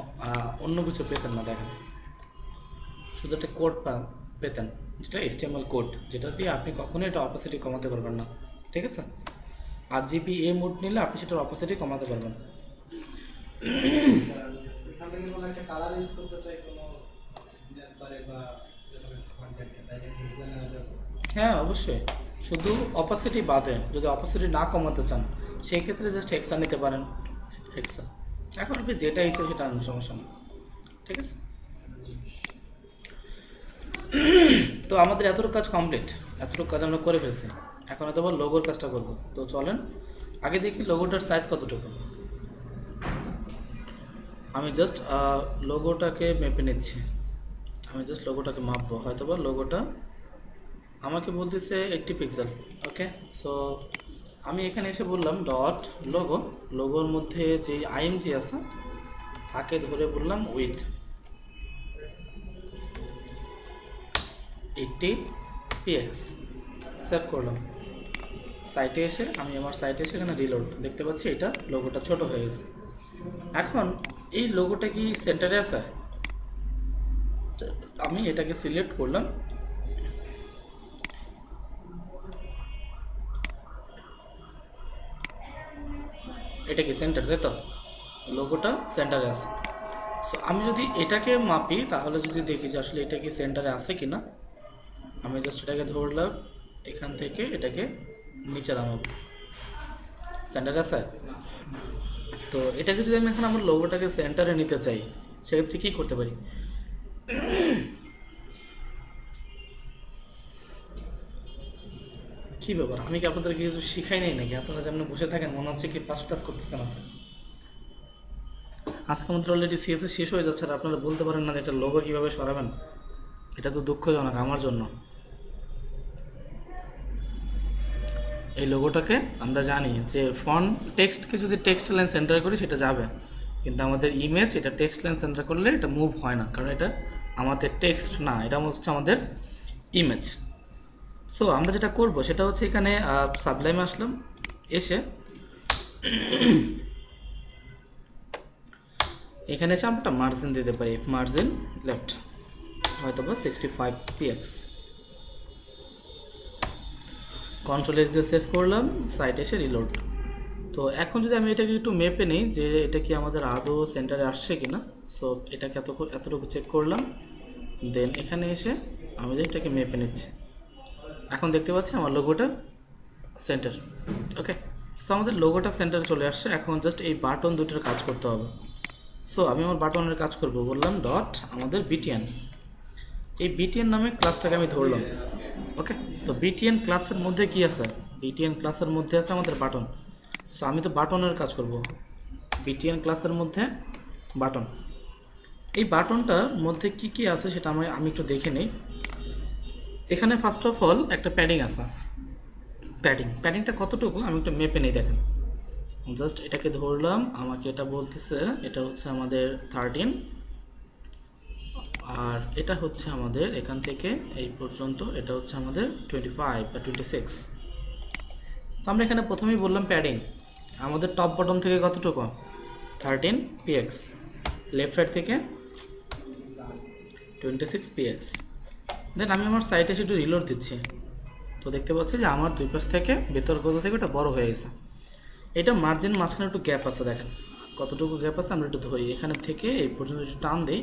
অন্য কিছু পেতেন না। দেখেন শুধু একটা কোড পেতেন, যেটা HTML কোড, যেটা দিয়ে আপনি কখনোই এটা অপোজিটে কমাতে পারবেন না, ঠিক আছে? RGBA মোড নিলে আপনি সেটার অপোজিটে কমাতে পারবেন। এখান থেকে কোনো একটা কালার ইউজ করতে চাই, কোনো হ্যাঁ অবশ্যই, শুধু অপাসিটি বাদে যদি অপাসিটি না কমাতে চান সেই ক্ষেত্রে জাস্ট হেক্সা নিতে পারেন, হেক্সা। এখন আপনি যেটা ইচ্ছে সেটা আনুন, সমস্যা নেই, ঠিক আছে? তো আমাদের এতটুকু কাজ কমপ্লিট, এতটুকু কাজ আমরা করে ফেলছি। এখন হয়তো লোগোর কাজটা করবো। তো চলেন আগে দেখি লোগোটার সাইজ কতটুকু। আমি জাস্ট লোগোটাকে মেপে নিচ্ছি, আমি জাস্ট লোগোটাকে মাপবো। হয়তো বা লোগোটা আমাকে বলতেছে 80 পিক্সেল। ওকে, সো আমি এখানে এসে বললাম ডট লোগো, লোগোর মধ্যে যে আইএনজি আছে তাকে ধরে বললাম উইথ 80 px, সেভ করলাম। সাইটে এসে আমি আমার সাইটে এসে এখানে রিলোড, দেখতে পাচ্ছি এটা লোগোটা ছোট হয়ে গেছে। এখন এই লোগোটা কি সেন্টারে আছে? আমি এটাকে সিলেক্ট করলাম, এটা কি সেন্টার, তাই তো? লোগোটা সেন্টারে আছে। সো আমি যদি এটাকে মাপি তাহলে যদি দেখি যে আসলে এটা কি সেন্টারে আছে কিনা, আমি জাস্ট এটাকে ধরলাম, এখান থেকে এটাকে নিচে নামাবো, সেন্টারে আছে। তো এটাকে যদি আমি এখন আমার লোগোটাকে সেন্টারে নিতে চাই সেক্ষেত্রে কি করতে পারি? কি ব্যাপার, আমি কি আপনাদেরকে কিছু শিখাই নাই নাকি? আপনারা যেমন বসে থাকেন মনে হচ্ছে কি ফার্স্ট ক্লাস করতেছেন আছে। আজকে আমাদের অলরেডি সিএসএস শেষ হয়ে যাচ্ছে আর আপনারা বলতে পারেন না যে এটা লোগো কিভাবে সরাবেন। এটা তো দুঃখজনক আমার জন্য। এই লোগোটাকে আমরা জানি যে ফন্ট টেক্সটকে যদি টেক্সট লাইন সেন্টার করি সেটা যাবে, কিন্তু আমাদের ইমেজ এটা টেক্সট লাইন সেন্টার করলে এটা মুভ হয় না, কারণ এটা আমাদের টেক্সট না, এটা হচ্ছে আমাদের ইমেজ। সো আমরা যেটা করব সেটা হচ্ছে এখানে সাবলাইমে আসলাম, এসে এখানে এসে আমরা একটা মার্জিন দিতে পারি, মার্জিন লেফট হয়তো বা 65 px। কন্ট্রোল এস দিয়ে সেভ করলাম, সাইটে এসে রিলোড। তো এখন যদি আমি এটাকে একটু মেপে নিই যে এটা কি আমাদের আদৌ সেন্টারে আসছে কিনা। সো এটাকে এতটুকু চেক করলাম, দেন এখানে এসে আমি এটাকে মেপে নিচ্ছি। এখন দেখতে পাচ্ছি আমার লোগোটা সেন্টার। ওকে, সো আমাদের লোগোটা সেন্টারে চলে আসছে। এখন জাস্ট এই বাটন দুটোর কাজ করতে হবে। সো আমি আমার বাটনের কাজ করব, বললাম ডট আমাদের বিটিএন। এই বিটিএন নামে ক্লাসটাকে আমি ধরলাম। ওকে, তো বিটিএন ক্লাসের মধ্যে কি আছে? বিটিএন ক্লাসের মধ্যে আছে আমাদের বাটন। সো আমি তো বাটনের কাজ করব, বিটিএন ক্লাসের মধ্যে বাটন। এই বাটনটার মধ্যে কি কি আছে সেটা আমি একটু দেখে নিই। এখানে ফার্স্ট অফ অল একটা প্যাডিং আছে। প্যাডিংটা কতটুকু আমি একটু মেপে নিই। দেখেন, জাস্ট এটাকে ধরলাম, আমাকে এটা বলতেছে এটা হচ্ছে আমাদের 13, আর এটা হচ্ছে আমাদের এখান থেকে এই পর্যন্ত এটা হচ্ছে আমাদের 25 বা 26। তো আমরা এখানে প্রথমেই বললাম প্যাডিং আমাদের টপ বটন থেকে কতটুকু 13 px, লেফট সাইড থেকে 26 px। দেন আমি আমার সাইটে এসে একটু রিলোড দিচ্ছি। তো দেখতে পাচ্ছি যে আমার দুই পাশ থেকে ভেতর কোথা থেকে এটা বড় হয়ে গেছে। এটা মার্জিন মাঝখানে একটু গ্যাপ আছে, দেখেন কতটুকু গ্যাপ আছে। আমরা একটু ধরি, এখানে থেকে এই পর্যন্ত একটু টান দেই,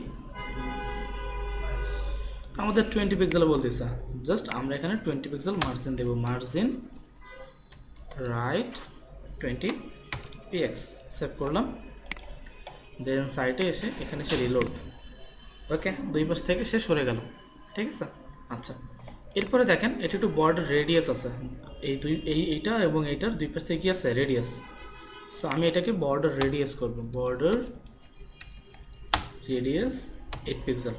আমাদের 20 পিক্সেল বলতেছে। জাস্ট আমরা এখানে 20 পিক্সেল মার্জিন দেব, মার্জিন রাইট 20 px, সেভ করলাম। দেন সাইটে এসে এখানে এসে রিলোড। ওকে, দুই পাশ থেকে সে সরে গেল, ঠিক আছে। আচ্ছা, এরপরে দেখেন এটা একটু বর্ডার রেডিয়াস আছে, এইটা এবং এইটার দুই পাশ থেকে কি আছে রেডিয়াস। সো আমি এটাকে বর্ডার রেডিয়াস করব, বর্ডার রেডিয়াস 8 পিক্সেল।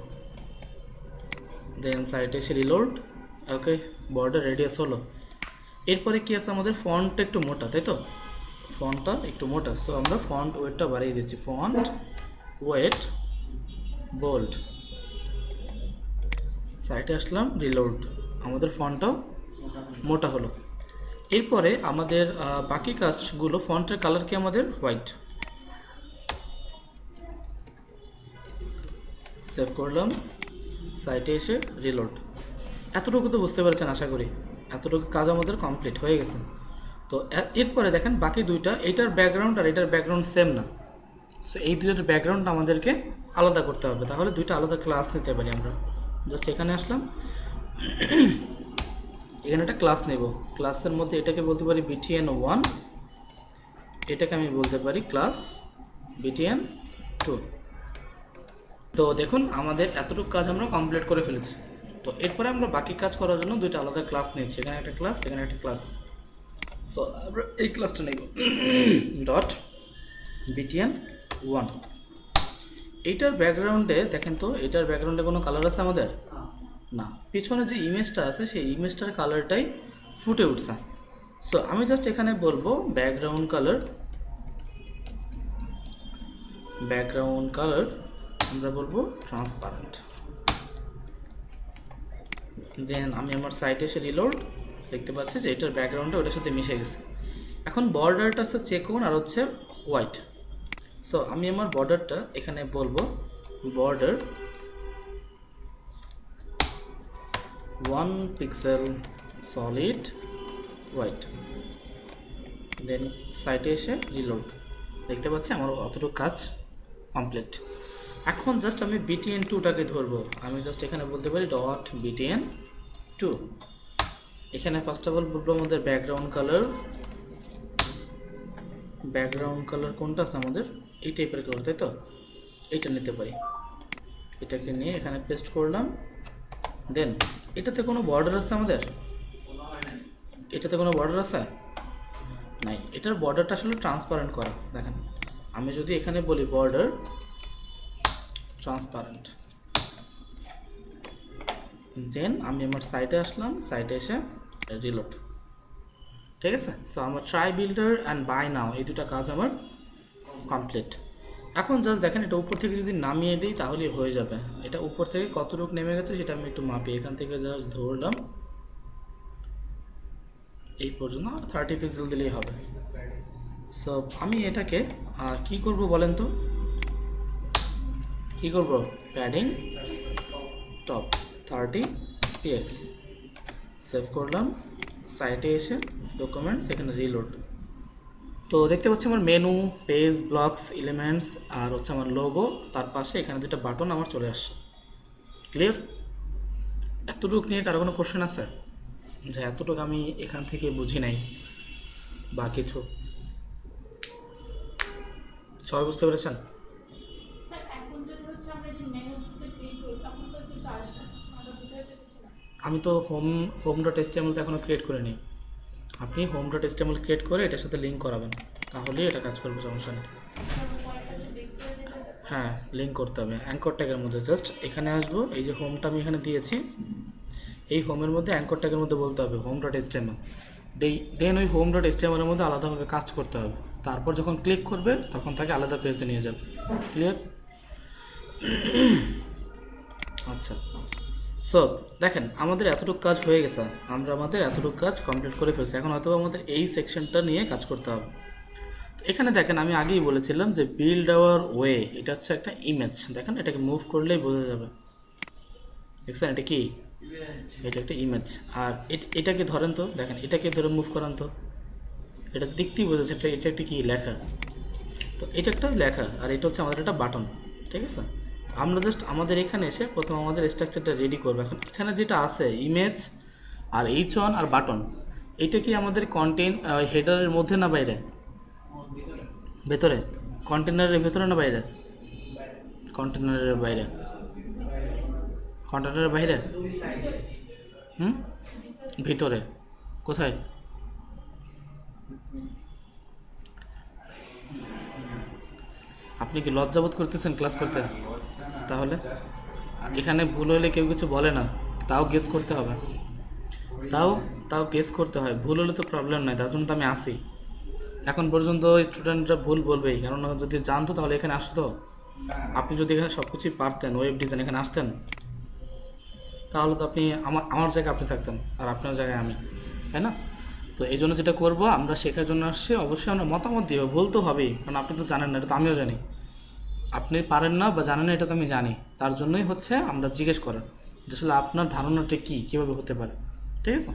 দেন সাইটে এসে রিলোড। ওকে, বর্ডার রেডিয়াস হলো। এরপরে কি আছে আমাদের ফন্টটা একটু মোটা, তাই তো? ফন্টটা একটু মোটা, সো আমরা ফন্ট ওয়েটটা বাড়িয়ে দিচ্ছি, ফন্ট ওয়েট বোল্ড। সাইটে আসলাম, রিলোড, আমাদের ফন্টটাও মোটা হলো। এরপরে আমাদের বাকি কাজগুলো, ফন্টের কালার কি আমাদের হোয়াইট, সেভ করলাম, সাইটে এসে রিলোড। এতটুকু তো বুঝতে পারছেন আশা করি, এতটুকু কাজ আমাদের কমপ্লিট হয়ে গেছে। তো এরপরে দেখেন বাকি দুইটা, এইটার ব্যাকগ্রাউন্ড আর এটার ব্যাকগ্রাউন্ড সেম না। সো এই দুইটার ব্যাকগ্রাউন্ড আমাদেরকে আলাদা করতে হবে, তাহলে দুইটা আলাদা ক্লাস নিতে পারি আমরা। জাস্ট এখানে আসলাম, এখানে একটা ক্লাস নেব। ক্লাসের মধ্যে এটাকে বলতে পারি btn1, এটাকে আমি বলতে পারি ক্লাস btn2। তো দেখুন আমাদের এতটুকু কাজ আমরা কমপ্লিট করে ফেলেছি। তো এরপরে আমরা বাকি কাজ করার জন্য দুইটা আলাদা ক্লাস নিয়েছি, এখানে একটা ক্লাস, এখানে একটা ক্লাস। সো আমরা এই ক্লাসটা নেব ডট btn1। এইটার ব্যাকগ্রাউন্ডে দেখেন তো, এটার ব্যাকগ্রাউন্ডে কোনো কালার আছে আমাদের না, পিছনে যে ইমেজটা আছে সেই ইমেজটার কালারটাই ফুটে উঠছে। সো আমি জাস্ট এখানে বলবো ব্যাকগ্রাউন্ড কালার আমরা বলবো ট্রান্সপারেন্ট। দেন আমি আমার সাইটে এসে রিলোড, দেখতে পাচ্ছি যে এটার ব্যাকগ্রাউন্ডটা ওটার সাথে মিশে গেছে। এখন বর্ডারটা হচ্ছে চেকন আর হচ্ছে হোয়াইট। সো আমি আমার বর্ডারটা এখানে বলবো বর্ডার 1 পিক্সেল সলিড হোয়াইট। দেন সাইটে এসে রিলোড, দেখতে পাচ্ছি আমার অতটুকু কাজ কমপ্লিট। এখন জাস্ট আমি btn2টাকে ধরবো, আমি জাস্ট এখানে বলতে পারি ডট btn2। এখানে ফার্স্ট অফ অল বলবো আমাদের ব্যাকগ্রাউন্ড কালার কোনটা আছে আমাদের, এই টাইপের কালার, তাই তো? এইটা নিতে পারি, এটাকে নিয়ে এখানে পেস্ট করলাম। দেন এটাতে কোনো বর্ডার আছে আমাদের, এটাতে কোনো বর্ডার আছে নাই, এটার বর্ডারটা আসলে ট্রান্সপারেন্ট করা। দেখেন আমি যদি এখানে বলি বর্ডার ট্রান্সপারেন্ট, দেন আমি আমার সাইটে আসলাম, সাইটে এসে রিলোড। ঠিক আছে, সো আমার ট্রাই বিল্ডার অ্যান্ড বাই নাও এই দুটো কাজ আমার কমপ্লিট। এখন জাস্ট দেখেন এটা উপর থেকে যদি নামিয়ে দিই তাহলেই হয়ে যাবে। এটা উপর থেকে কতটুকু নেমে গেছে সেটা আমি একটু মাপি। এখান থেকে জাস্ট ধরলাম এই পর্যন্ত, 30 পিক্সেল দিলেই হবে। সো আমি এটাকে কি করব বলেন তো, কি করব, প্যাডিং টপ 30 px, সেভ করলাম, সাইটে এসে ডকুমেন্টস, এখানে রিলোড। তো দেখতে পাচ্ছি আমার মেনু, পেজ, ব্লকস, এলিমেন্টস আর হচ্ছে আমার লোগো, তার পাশে এখানে দুটো বাটন আমার চলে আসছে। ক্লিয়ার? এতটুকু নিয়ে কারো কোনো কোশ্চেন আছে যে এতটুকু আমি এখান থেকে বুঝি নাই বা কিছু? সবাই বুঝতে পেরেছেন? আমি তো home.html তো এখনো ক্রিয়েট করিনি। আপনি home.html ক্রিয়েট করে এটার সাথে লিঙ্ক করাবেন, তাহলেই এটা কাজ করবে, সমস্যা নেই। হ্যাঁ, লিঙ্ক করতে হবে অ্যাঙ্কর ট্যাগের মধ্যে। জাস্ট এখানে আসবো, এই যে হোমটা আমি এখানে দিয়েছি, এই হোমের মধ্যে অ্যাঙ্কর ট্যাগের মধ্যে বলতে হবে home.html, দেন ওই home.html এর মধ্যে আলাদাভাবে কাজ করতে হবে। তারপর যখন ক্লিক করবে তখন তাকে আলাদা পেজে নিয়ে যাবে। ক্লিয়ার? আচ্ছা, সো দেখেন আমাদের এতটুকু কাজ হয়ে গেছে, আমরা আমাদের এতটুকু কাজ কমপ্লিট করে ফেলছি। এখন হয়তো আমাদের এই সেকশনটা নিয়ে কাজ করতে হবে। এখানে দেখেন আমি আগেই বলেছিলাম যে বিল্ড আওয়ার ওয়ে, এটা হচ্ছে একটা ইমেজ। দেখেন এটাকে মুভ করলেই বোঝা যাবে, দেখছেন এটা কি, এটা একটা ইমেজ। আর এটাকে ধরেন তো, দেখেন এটাকে ধরে মুভ করান তো, এটা দেখতেই বোঝা যাচ্ছে এটা একটা কি লেখা। তো এটা একটা লেখা আর এটা হচ্ছে আমাদের একটা বাটন। ঠিক আছে, আমরা জাস্ট আমাদের এখানে এসে প্রথম আমাদের স্ট্রাকচারটা রেডি করবো। এখন এখানে যেটা আছে ইমেজ আর h1 আর বাটন, এটা কি আমাদের কন্টেন্ট হেডারের মধ্যে না বাইরে? ভেতরে, কন্টেনারের ভেতরে না বাইরে? কন্টেনারের বাইরে। কন্টেনারের বাইরে? ভিতরে। কোথায়? আপনি কি লজ্জাবোধ করতেছেন ক্লাস করতে? তাহলে এখানে ভুল হলে কেউ কিছু বলে না, তাও গেস করতে হবে, তাও গেস করতে হয়। ভুল হলে তো প্রবলেম নাই, তার জন্য তো আমি আসি। এখন পর্যন্ত স্টুডেন্টরা ভুল বলবেই, কারণ যদি জানতো তাহলে এখানে আসতো। আপনি যদি এখানে সবকিছুই পারতেন, ওয়েব ডিজাইন এখানে আসতেন, তাহলে তো আপনি আমার জায়গায় আপনি থাকতেন আর আপনার জায়গায় আমি, তাই না? তো এই জন্য যেটা করবো, আমরা শেখার জন্য আসছি, অবশ্যই আমরা মতামত দিব, ভুল তো হবেই, কারণ আপনি তো জানেন না, এটা তো আমিও জানি। আপনি পারেন না বা জানেন না এটা তো আমি জানি, তার জন্যই হচ্ছে আমরা জিজ্ঞেস করা যে আসলে আপনার ধারণাটা কি, কিভাবে হতে পারে। ঠিক আছে,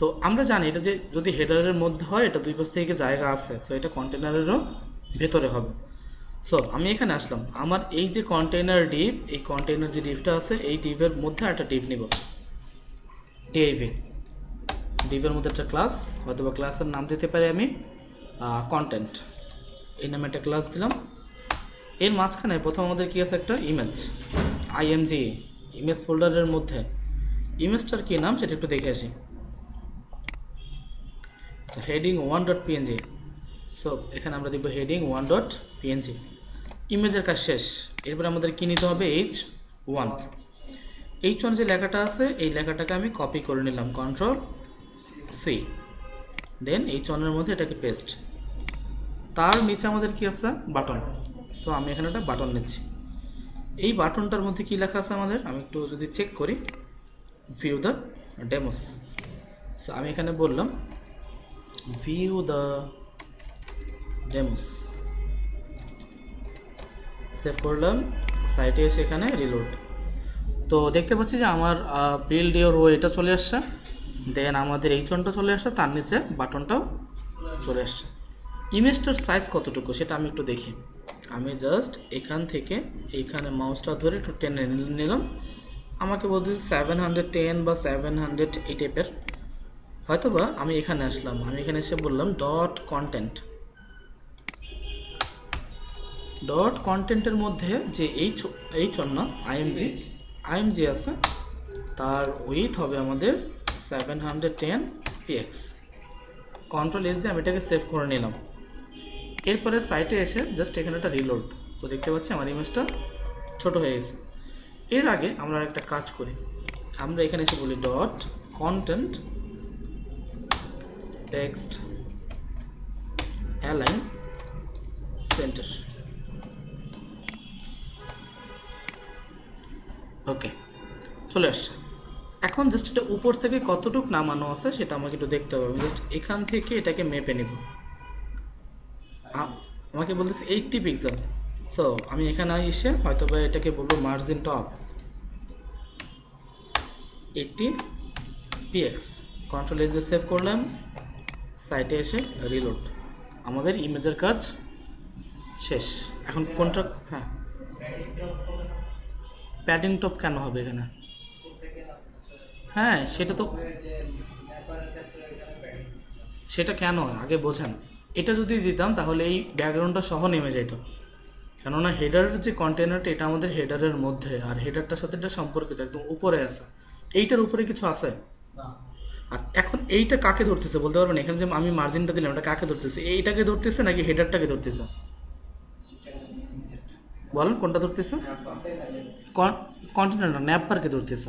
তো আমরা জানি এটা যে যদি হেডারের মধ্যে হয়, এটা দুই পাশ থেকে জায়গা আছে, সো এটা কন্টেনারেরও ভেতরে হবে। সো আমি এখানে আসলাম, আমার এই যে কন্টেইনার ডিভ, এই কন্টেইনার যে ডিভটা আছে, এই ডিভের মধ্যে একটা ডিভ নিব, ডিভ। ডিভের মধ্যে একটা ক্লাস, হয়তো বা ক্লাসের নাম দিতে পারি আমি কন্টেন্ট, এই নামে একটা ক্লাস দিলাম। এর মাঝখানে প্রথম আমাদের কি আছে, একটা ইমেজ, img, ইমেজ ফোল্ডারের মধ্যে ইমেজটার কি নাম সেটা একটু দেখে আসি। আচ্ছা, হেডিং 1.png, সো এখানে আমরা দিব হেডিং 1.png। ইমেজের কাজ শেষ, এরপর আমাদের কি নিতে হবে, h1। h1 যে লেখাটা আছে এই লেখাটাকে আমি কপি করে নিলাম, কন্ট্রোল সি, দেন h1 এর মধ্যে এটাকে পেস্ট। তার নিচে আমাদের কি আছে, বাটন, সো আমি এখানে একটা বাটন নিচ্ছি। এই বাটনটার মধ্যে কি লেখা আছে আমাদের, আমি একটু যদি চেক করি, ভিউ দ্য ডেমোস। সো আমি এখানে বললাম ভিউ দ্য ডেমোস, সেভ করলাম, সাইটে এসে এখানে রিলোড। তো দেখতে পাচ্ছি যে আমার বিল্ড ইওর ওয়ে এটা চলে আসছে, দেন আমাদের h1টা চলে আসছে, তার নিচে বাটনটাও চলে আসছে। ইমেজটার সাইজ কতটুকু সেটা আমি একটু দেখি। আমি জাস্ট এখান থেকে এইখানে মাউসটা ধরে একটু টেনে নিলাম, আমাকে বলতে 710 বা 700 এই টাইপের। হয়তোবা আমি এখানে আসলাম, আমি এখানে এসে বললাম ডট কন্টেন্ট, ডট কন্টেন্টের মধ্যে যে h1 না img আছে, তার উইথ হবে আমাদের 710 px। কন্ট্রোল এস দিয়ে আমি এটাকে সেভ করে নিলাম। এরপরে সাইটে এসে জাস্ট এখানে একটা রিলোড, তো দেখতে পাচ্ছি আমার ইমেজটা ছোট হয়ে গেছে। এর আগে আমরা একটা কাজ করি, আমরা এখানে এসে বলি dot content text align centre. Okay, চলে আসছে। এখন জাস্ট এটা উপর থেকে কতটুক নামানো আছে সেটা আমাকে একটু দেখতে হবে। আমি জাস্ট এখান থেকে এটাকে মেপে নেব। আমাকে বলতেছে 80 পিক্সেল। সো আমি এখানে এসে হয়তো বা এটাকে বলবো margin top 80 px, control S দিয়ে সেভ করলাম, সাইটে এসে রিলোড। আমাদের ইমেজের কাজ শেষ। এখন কোনটা, হ্যাঁ প্যাডিং টপ কেন হবে এখানে? হ্যাঁ সেটা কেন আগে বোঝান। এটা যদি দিতাম তাহলে এই ব্যাকগ্রাউন্ডটা সহ নেমে যেত, কেননা হেডারের যে কন্টেনারটা এটা আমাদের হেডারের মধ্যে, আর হেডারটার সাথে এটা সম্পর্কিত একদম উপরে আছে। এইটার উপরে কিছু আছে? আর এখন এইটা কাকে ধরতেছে বলতে পারবেন? এখানে যে আমি মার্জিনটা দিলাম এটা কাকে ধরতেছে? এইটাকে ধরতেছে নাকি হেডারটাকে ধরতেছে? বলেন কোনটা ধরতেছে? কন্টেনার না, ন্যাপবারকে ধরতেছে।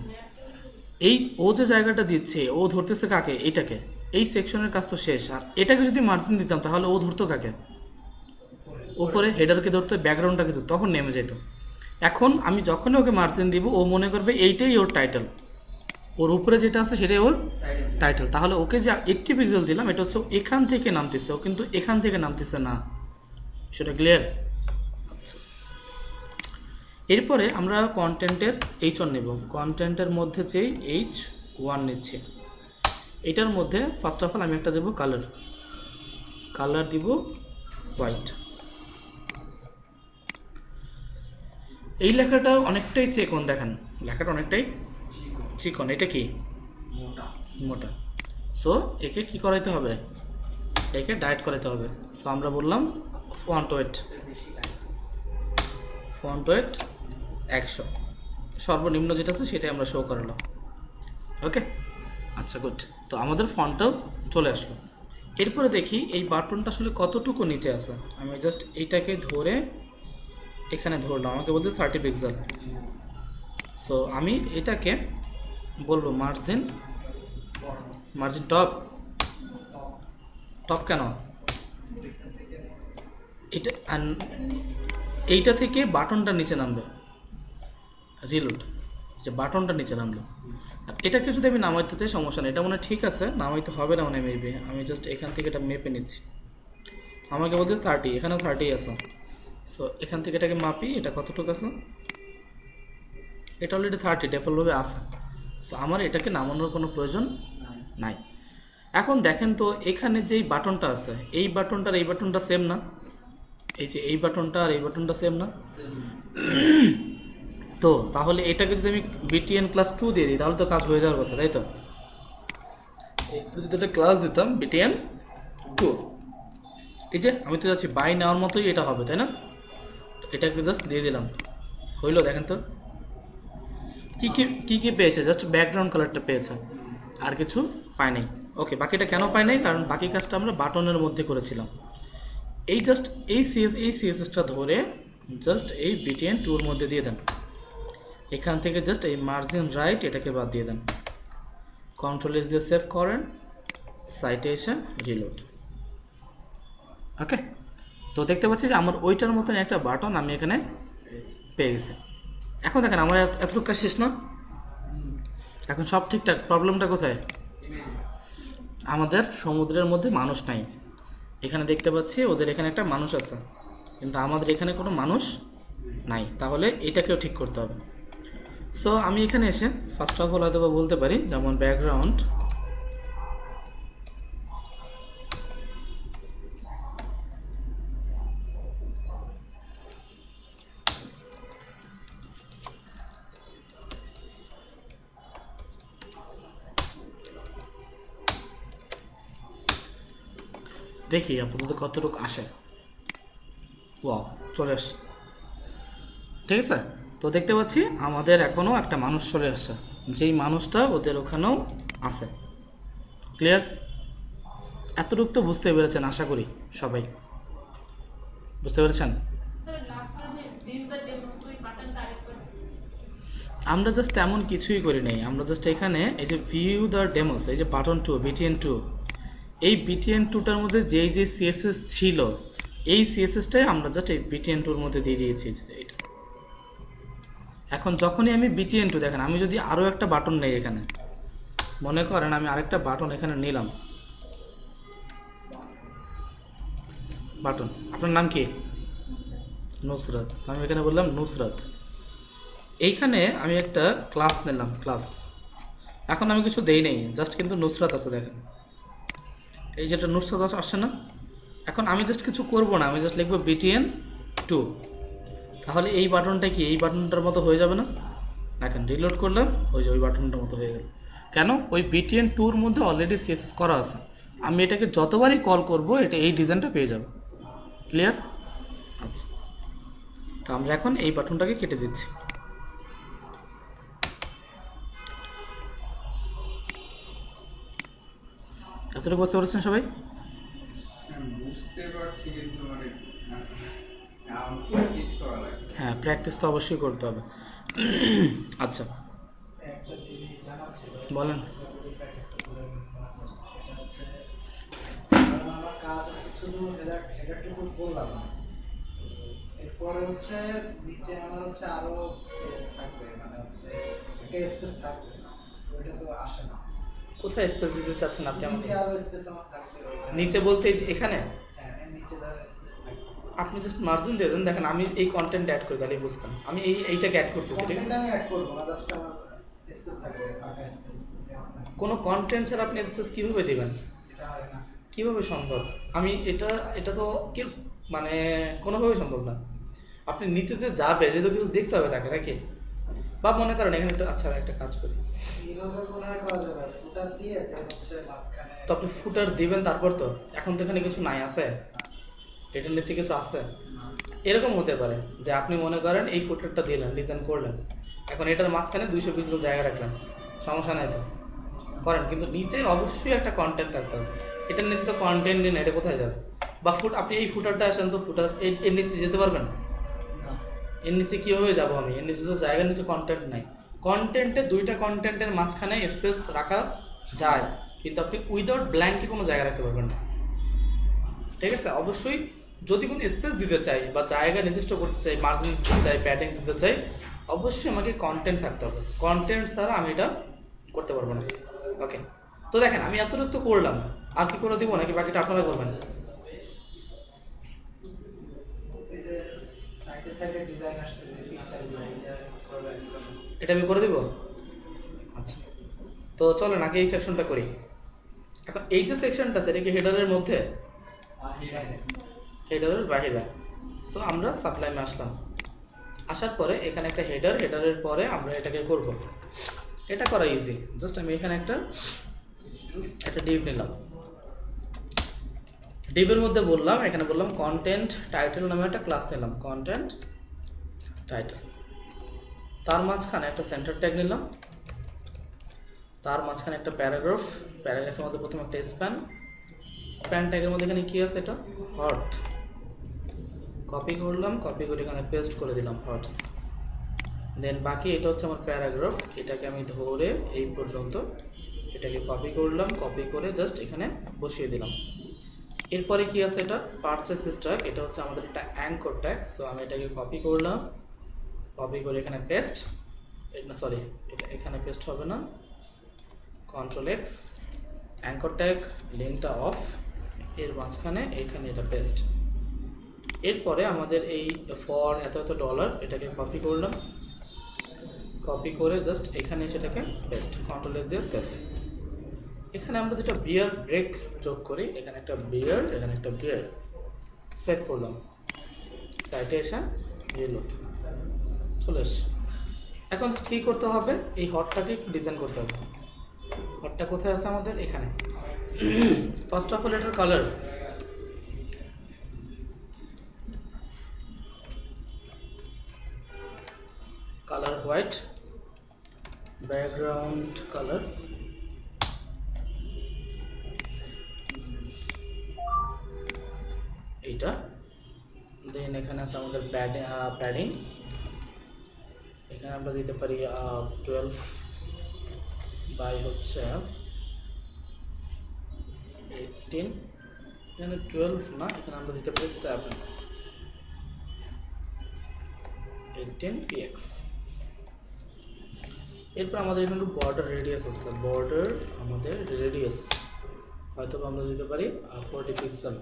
এই ও যে জায়গাটা দিচ্ছে ও ধরতেছে কাকে? এইটাকে। এই সেকশনের কাজ তো শেষ। আর এটাকে যদি মার্জিন দিতাম তাহলে ও ধরতো কাকে? উপরে হেডারকে ধরতো, ব্যাকগ্রাউন্ডটাকে ধরতো, তখন নেমে যেত। এখন আমি যখনই ওকে মার্জিন দিব ও মনে করবে এইটাই ওর টাইটেল, ওর উপরে যেটা আছে সেটাই ওর টাইটেল। তাহলে ওকে যে 80 পিক্সেল দিলাম এটা হচ্ছে এখান থেকে নামতেছে, ও কিন্তু এখান থেকে নামতেছে না। সেটা ক্লিয়ার? এরপরে আমরা কন্টেন্টের H1 নেব। কন্টেন্টের মধ্যে যেই H1 নিচ্ছে, এটার মধ্যে ফার্স্ট অফ অল আমি একটা দেব কালার দিব হোয়াইট। এই লেখাটা অনেকটাই চিকন, দেখেন লেখাটা অনেকটাই চিকন। এটা কি মোটা। সো একে কি করাইতে হবে? একে ডায়েট করাইতে হবে। সো আমরা বললাম ফন্ট ওয়েট 100, সর্বনিম্ন যেটা আছে সেটাই আমরা শো করালাম। ওকে, আচ্ছা গুড। তো আমাদের ফন্টটাও চলে আসলো। এরপরে দেখি এই বাটনটা আসলে কতটুকু নিচে আছে। আমি জাস্ট এইটাকে ধরে এখানে ধরলাম, আমাকে বলতে 30 পিক্সেল। সো আমি এটাকে বলবো মার্জিন টপ কেন? এইটা থেকে বাটনটা নিচে নামবে, রিলোড, যে বাটনটা নিচে নামলো। আর এটাকে যদি আমি নামাইতে চাই সমস্যা নেই, এটা মনে ঠিক আছে, নামাইতে হবে না মানে মেবি। আমি জাস্ট এখান থেকে এটা মেপে নিচ্ছি। আমাকে বলতে 30, এখানেও 30 আছে। সো এখান থেকে এটাকে মাপি, এটা কতটুকু আছে? এটা অলরেডি 30 ডিফল্টভাবে আছে। সো আমার এটাকে নামানোর কোনো প্রয়োজন নাই। এখন দেখেন তো এখানে যেই বাটনটা আছে এই বাটনটার এই বাটনটা সেম না? এই যে এই বাটনটা আর এই বাটনটা সেম না? তো তাহলে এটাকে যদি আমি BTN ক্লাস 2 দিয়ে দিই তাহলে তো কাজ হয়ে যাওয়ার কথা, তাই তো? যদি একটা ক্লাস দিতাম BTN 2, এই যে আমি তো যাচ্ছি বাই নেওয়ার মতোই এটা হবে, তাই না? তো এটাকে জাস্ট দিয়ে দিলাম, হইলো? দেখেন তো কি পেয়েছে? জাস্ট ব্যাকগ্রাউন্ড কালারটা পেয়েছে, আর কিছু পায় নাই। ওকে, বাকিটা কেন পায় নাই? কারণ বাকি কাজটা আমরা বাটনের মধ্যে করেছিলাম। এই জাস্ট এই CSS-টা ধরে জাস্ট এই BTN 2 এর মধ্যে দিয়ে দেন। এখান থেকে জাস্ট এই মার্জিন রাইট এটাকে বাদ দিয়ে দেন, কন্ট্রোল এস দিয়ে সেভ করেন, সাইটে এসে রিলোড। ওকে, তো দেখতে পাচ্ছি যে আমার ওইটার মতন একটা বাটন আমি এখানে পেয়ে গেছি। এখন দেখেন আমার এতটুকু কাজ শেষ না? এখন সব ঠিকঠাক। প্রবলেমটা কোথায়? আমাদের সমুদ্রের মধ্যে মানুষ নাই। এখানে দেখতে পাচ্ছি ওদের এখানে একটা মানুষ আছে, কিন্তু আমাদের এখানে কোনো মানুষ নাই। তাহলে এটাকেও ঠিক করতে হবে। সো আমি এখানে এসে ফার্স্ট অফ অল হয়তো বলতে পারি যেমন ব্যাকগ্রাউন্ড দেখি আপাতত কতটুকু আসে। ওয়াও, চলে আসছে। ঠিক আছে, তো দেখতে পাচ্ছি আমাদের এখনো একটা মানুষ চলে আসছে, যেই মানুষটা ওদের ওখানেও আছে। ক্লিয়ার? এতটুকু তো বুঝতে পেরেছেন আশা করি সবাই। বুঝতে পেরেছেন? আমরা জাস্ট তেমন কিছুই করি নাই, আমরা জাস্ট এখানে এই যে ভিউ দ্য ডেমোস, এই যে বাটন 2 BTN2, এই BTN2টার মধ্যে যেই যে সিএসএস ছিল এই সিএসএসটাই আমরা জাস্ট এই BTN2 এর মধ্যে দিয়ে দিয়েছি এটা। এখন যখনই আমি BTN2 দেখেন, আমি যদি আরো একটা বাটন নেই এখানে, মনে করেন আমি আরেকটা বাটন এখানে নিলাম, বাটন, আপনার নাম কি? নুসরাত। আমি এখানে বললাম নুসরাত। এইখানে আমি একটা ক্লাস নিলাম, ক্লাস। এখন আমি কিছু দেই নাই, জাস্ট কিন্তু নুসরাত আছে দেখেন, এই যেটা নুসরাত আসছে না। এখন আমি জাস্ট কিছু করব না, আমি জাস্ট লিখবো BTN2, তাহলে এই বাটনটা কি এই বাটনটার মতো হয়ে যাবে না? দেখেন রিলোড করলাম, ওই যে ওই বাটনটার মতো হয়ে গেল। কেন? ওই BTN2 এর মধ্যে অলরেডি সিএসএস করা আছে, আমি এটাকে যতবারই কল করব এটা এই ডিজাইনটা পেয়ে যাবে। ক্লিয়ার? আচ্ছা, তো আমরা এখন এই বাটনটাকে কেটে দিচ্ছি। এতটুকু বুঝতে পারছেন সবাই? হ্যাঁ, প্র্যাকটিস তো অবশ্যই করতে হবে। আচ্ছা বলেন। এরপরে হচ্ছে নিচে আমার হচ্ছে আরো স্পেস থাকবে, মানে হচ্ছে একটা স্পেস থাকবে, ওইটা তো আসে না। কোথায় স্পেস দিতে চাচ্ছেন আপনি আমাকে? নিচে আরো স্পেস আমার থাকবে। নিচে বলতে এখানে? হ্যাঁ, নিচে আরো স্পেস থাকবে। আপনি জাস্ট মার্জিন দিয়ে দেন, দেখেন আমি এই কন্টেন্ট অ্যাড করি তাহলে বুঝবেন। আমি এইটাকে অ্যাড করতেছি, ঠিক আছে? আমি অ্যাড করব না, জাস্ট আমার স্পেস থাকবে, ফাঁকা স্পেস। কোনো কন্টেন্ট ছাড়া আপনি স্পেস কিভাবে দিবেন? এটা হয় না। কিভাবে সম্ভব? আমি এটা তো কি মানে কোনোভাবেই সম্ভব না। আপনি নিচে যে যাবে যে তো কিছু দেখতে হবে তাকে, নাকি? বা মনে করেন এখানে একটা, আচ্ছা একটা কাজ করি, এইভাবে মনে হয় করা যাবে, ফুটার দিয়ে দেন হচ্ছে মাঝখানে। তো আপনি ফুটার দিবেন তারপর, তো এখন তো এখানে কিছু নাই, আছে এটার নিচে কিছু আছে? এরকম হতে পারে যে আপনি মনে করেন এই ফুটারটা দিলেন, ডিজাইন করলেন, এখন এটার মাঝখানে 200 জায়গা রাখলেন, সমস্যা নাই তো, করেন, কিন্তু নিচে অবশ্যই একটা কন্টেন্ট থাকতে হবে। এটার নিচে তো কন্টেন্ট নেই, এটা কোথায় যাবে? বা আপনি এই ফুটারটা আসেন, তো ফুটার এর নিচে যেতে পারবেন? এর নিচে কিভাবে যাব আমি? এর নিচে তো জায়গার নিচে কন্টেন্ট নাই। কন্টেন্টে দুইটা কন্টেন্টের মাঝখানে স্পেস রাখা যায়, কিন্তু আপনি উইদাউট ব্ল্যাঙ্কে কোনো জায়গা রাখতে পারবেন না, ঠিক আছে? অবশ্যই যদি কোনো স্পেস দিতে চাই বা জায়গা নির্দিষ্ট করতে চাই, মার্জিন দিতে চাই, প্যাডিং দিতে চাই, অবশ্যই আমাকে কন্টেন্ট থাকতে হবে। কন্টেন্ট ছাড়া আমি এটা করতে পারবো না। ওকে, তো দেখেন আমি এতটুকু তো করলাম, আর কি করে দিব নাকি বাকিটা আপনারা করবেন? এই যে সাইডে সাইডে ডিজাইন আসছে যে পিকচারগুলো, এটা করবেন। এটা আমি করে দিব। আচ্ছা, তো চলেন আগে এই সেকশনটা করি। এখন এই যে সেকশনটা, সেটা কি হেডারের মধ্যে? হেডারের বাইরে। সো আমরা সাপ্লাইমে আসলাম, আসার পরে এখানে একটা হেডার, হেডারের পরে আমরা এটাকে করব। এটা করা ইজি, জাস্ট আমি এখানে একটা ডিভ নিলাম, ডিভের মধ্যে বললাম, এখানে বললাম কন্টেন্ট টাইটেল নামে একটা ক্লাস নিলাম, কন্টেন্ট টাইটেল। তার মাঝখানে একটা সেন্টার ট্যাগ নিলাম, তার মাঝখানে একটা প্যারাগ্রাফ, প্যারাগ্রাফের মধ্যে প্রথমে একটা স্প্যান, স্প্যান ট্যাগের মধ্যে এখানে কি আছে, এটা হট, কপি করলাম, কপি করে এখানে পেস্ট করে দিলাম হটস। দেন বাকি এটা হচ্ছে আমার প্যারাগ্রাফ, এটাকে আমি ধরে এই পর্যন্ত এটাকে কপি করলাম, কপি করে জাস্ট এখানে বসিয়ে দিলাম। এরপরে কি আছে, এটা পারচেস ট্যাগ, এটা হচ্ছে আমাদের একটা অ্যাঙ্কর ট্যাগ। সো আমি এটাকে কপি করলাম, কপি করে এখানে পেস্ট, এটা সরি এটা এখানে পেস্ট হবে না, কন্ট্রোল এক্স, অ্যাঙ্কর ট্যাগ লিঙ্কটা অফ, এর মাঝখানে এখানে এটা পেস্ট। এরপরে আমাদের এই ফর এত এত ডলার, এটাকে কপি করলাম, কপি করে জাস্ট এখানে সেটাকে পেস্ট, কন্ট্রোল এস দিয়ে সেভ। এখানে আমরা যেটা বিয়ার ব্রেক যোগ করি, এখানে একটা বিয়ার, এখানে একটা বিয়ার, সেভ করলাম, সাইটে এসে রিলোড, চলে এসছে। এখন কি করতে হবে, এই হটটাকে একটু ডিজাইন করতে হবে। হটটা কোথায় আছে আমাদের? এখানে। ফার্স্ট অফ অল এটার colour, colour white, background colour এইটা, দেন এখানে আছে আমাদের প্যাডিং, এখানে আমরা দিতে পারি 12 বাই হচ্ছে 18, এখানে 12 না, এখানে আমরা দিতে পারি 7, 18 px। এরপর আমাদের এখানে বর্ডার রেডিয়াস আছে, বর্ডার আমাদের রেডিয়াস হয়তো আমরা দিতে পারি 40 পিক্সেল।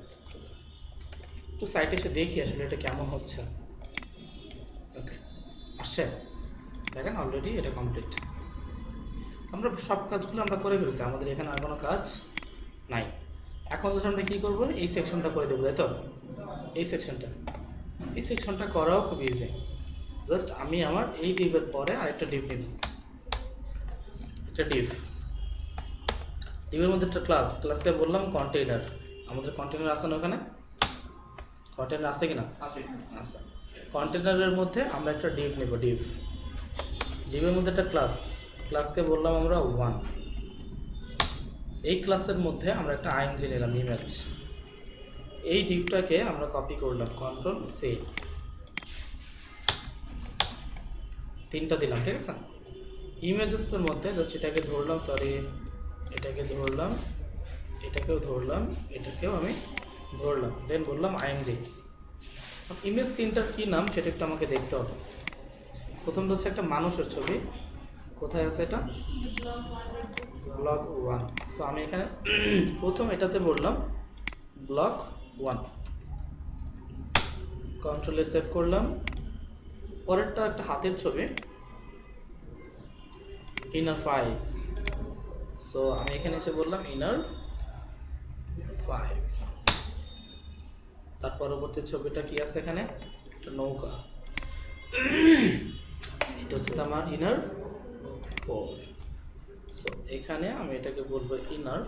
একটু সাইটে এসে দেখি আসলে এটা কেমন হচ্ছে। ওকে, আসছে, দেখেন অলরেডি এটা কমপ্লিট। আমরা সব কাজগুলো আমরা করে ফেলছি, আমাদের এখানে আর কোনো কাজ নাই। এখন যদি আমরা কি করব, এই সেকশনটা করে দেবো, তাই তো? এই সেকশনটা করাও খুব ইজি। জাস্ট আমি আমার এই ডিভের পরে আরেকটা ডিভ নিব, একটা ডিভের মধ্যে একটা ক্লাসকে বললাম কন্টেইনার। আমাদের কন্টেইনার আছে না ওখানে? কন্টেইনার আছে কিনা? আছে। কন্টেইনারের মধ্যে আমরা একটা ডিভ নেব, ডিভের মধ্যে একটা ক্লাসকে বললাম আমরা 1। এই ক্লাসের মধ্যে আমরা একটা আইএনজি নিলাম, ইমেজ। এই ডিভটাকে আমরা কপি করলাম, কন্ট্রোল সি, 3টা দিলাম, ঠিক আছে? ইমেজেসের মধ্যে জাস্ট এটাকে ধরলাম, এটাকেও ধরলাম, এটাকেও আমি ধরলাম, দেন বললাম আইএনজি। ইমেজ 3টার কি নাম সেটা একটু আমাকে দেখতে হবে। প্রথমটা হচ্ছে একটা মানুষের ছবি, কোথায় আছে এটা? ব্লক 1। সো আমি এখানে প্রথম এটাতে বললাম ব্লক 1, কন্ট্রোলে সেভ করলাম। পরেরটা একটা হাতের ছবি, ইনার 5। সো আমি এখানে এসে বললাম ইনার 5। তার পরবর্তী ছবিটা কি আছে এখানে? একটা নৌকা, এটা হচ্ছে আমার ইনার 4। সো এখানে আমি এটাকে বলবো ইনার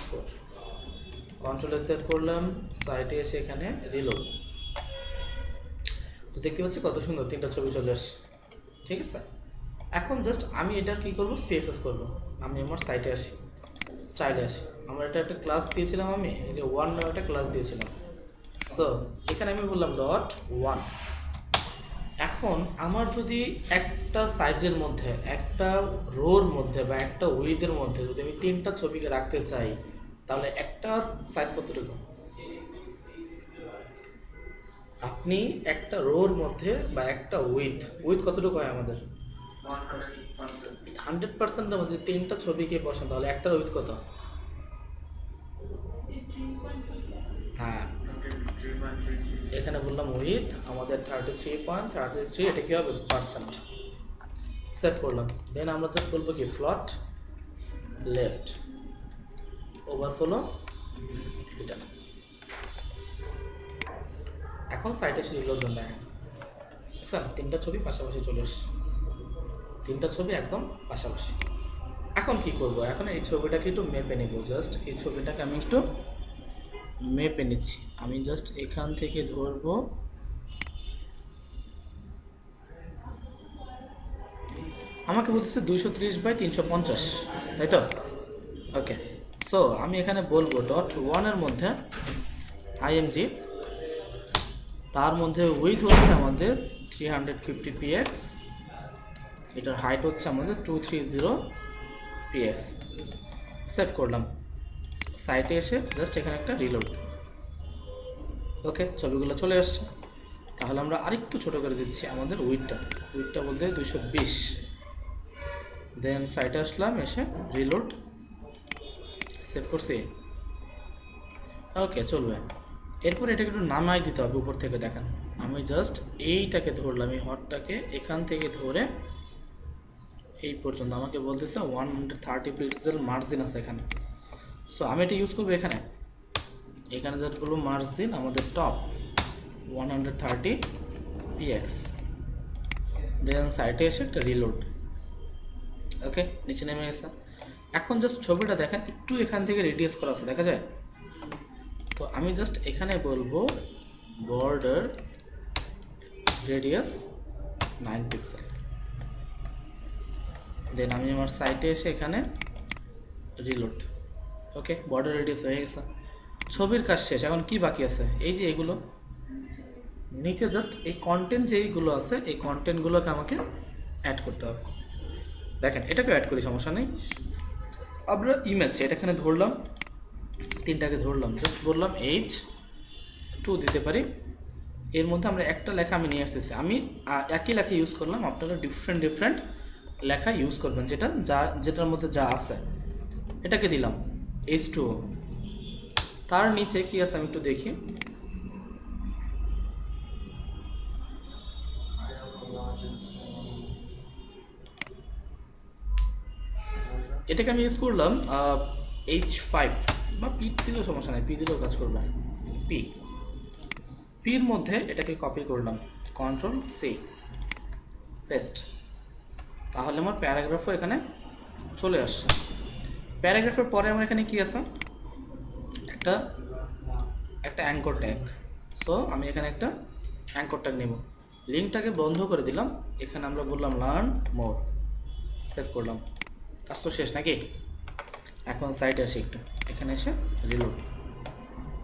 4। কন্ট্রোলে সেভ করলাম, সাইটে এসে এখানে রিলোড। তো দেখতে পাচ্ছি কত সুন্দর 3টা ছবি চলে আসছে, ঠিক আছে? এখন জাস্ট আমি এটার কি করব, সিএসএস করব। আমি আমার সাইটে আসি, স্টাইলে আসি। আমার এটা একটা ক্লাস দিয়েছিলাম, আমি এই যে 1 নামে একটা ক্লাস দিয়েছিলাম। সো এখানে আমি বললাম .1। এখন আমার যদি একটা সাইজের মধ্যে, একটা রোর মধ্যে বা একটা উইথের মধ্যে যদি আমি 3টা ছবিকে রাখতে চাই, তাহলে একটার সাইজ কতটুকু? আপনি একটা রোর মধ্যে বা একটা উইথ কতটুকু হয় আমাদের? 100%-এর মধ্যে 3টা ছবিকে বসান, তাহলে একটার উইথ কত? হ্যাঁ, এখানে বললাম উইথ আমাদের 33.33, এটা কি হবে? পার্সেন্ট। সেভ করলাম, দেন আমরা জাস্ট বলবো কি ফ্লট লেফট ওভারফ্লো এটা। এখন সাইটে এসে রিলোড দেন, দেখেন 3টা ছবি পাশাপাশি চলে আসছে, 3টা ছবি একদম পাশাপাশি। এখন কি করব, এখন এই ছবিটাকে একটু মেপে নেব। জাস্ট এই ছবিটাকে আমি একটু মেপে নিচ্ছি। আমি জাস্ট এখান থেকে ধরবো, আমাকে বলতেছে 230/350, তাই তো? ওকে, সো আমি এখানে বলবো .1 এর মধ্যে আইএমজি, তার মধ্যে উইথ হচ্ছে আমাদের 350 px, এটার হাইট হচ্ছে আমাদের 230 px। সেভ করলাম, সাইটে এসে জাস্ট এখানে একটা রিলোড। ওকে, ছবিগুলো চলে আসছে। তাহলে আমরা আরেকটু ছোট করে দিচ্ছি আমাদের উইথটা বলতে 220। দেন সাইটে আসলাম, এসে রিলোড, সেভ করছি। ওকে, চলবে। এরপর এটাকে একটু নামাই দিতে হবে উপর থেকে, দেখেন আমি জাস্ট এইটাকে ধরলাম, এই হটটাকে এখান থেকে ধরে এই পর্যন্ত। আমাকে বলতেছে 130 পিক্সেল মার্জিন আছে এখানে। সো আমি এটা ইউজ করবো এখানে জাস্ট বলবো মার্জিন আমাদের টপ 130 px, দেন সাইটে এসে একটা রিলোড। ওকে, নিচে নেমে গেছে। এখন জাস্ট ছবিটা দেখেন, একটু এখান থেকে রেডিয়াস করা আছে, দেখা যায়? তো আমি জাস্ট এখানে বলবো বর্ডার রেডিয়াস 9 পিক্সেল, দেন আমি আমার সাইটে এসে এখানে রিলোড। ওকে, বর্ডার রেডিয়াস হয়ে গেছে, ছবির কাজ শেষ। এখন কি বাকি আছে? এই যে এগুলো নিচে জাস্ট এই কন্টেন্ট যেইগুলো আছে এই কন্টেন্টগুলোকে আমাকে অ্যাড করতে হবে। দেখেন এটাকে অ্যাড করি, সমস্যা নেই। আমরা ইমেজ এটা এখানে ধরলাম, তিনটাকে ধরলাম, জাস্ট বললাম H2 দিতে পারি। এর মধ্যে আমরা একটা লেখা আমি নিয়ে আসতেছি, আমি একই লেখা ইউজ করলাম, আপনারা ডিফারেন্ট ডিফারেন্ট লেখা ইউজ করবেন যেটার মধ্যে যা আছে। এটাকে দিলাম H2O। তার নিচে কি আছে আমি একটু দেখি। এটাকে আমি ইউজ করলাম H5 বা P দিলেও সমস্যা নাই, P দিলেও কাজ করবে। Pর মধ্যে এটাকে কপি করলাম, কন্ট্রোল সি পেস্ট। তাহলে আমার প্যারাগ্রাফও এখানে চলে আসছে। প্যারাগ্রাফের পরে আমার এখানে কি আছে, একটা অ্যাঙ্কর ট্যাগ। সো আমি এখানে একটা অ্যাঙ্কর ট্যাগ নেব। লিঙ্কটাকে বন্ধ করে দিলাম, এখানে আমরা বললাম লার্ন মোর, সেভ করলাম। কাজ তো শেষ নাকি? এখন সাইটে আসি একটু, এখানে এসে রিলোড।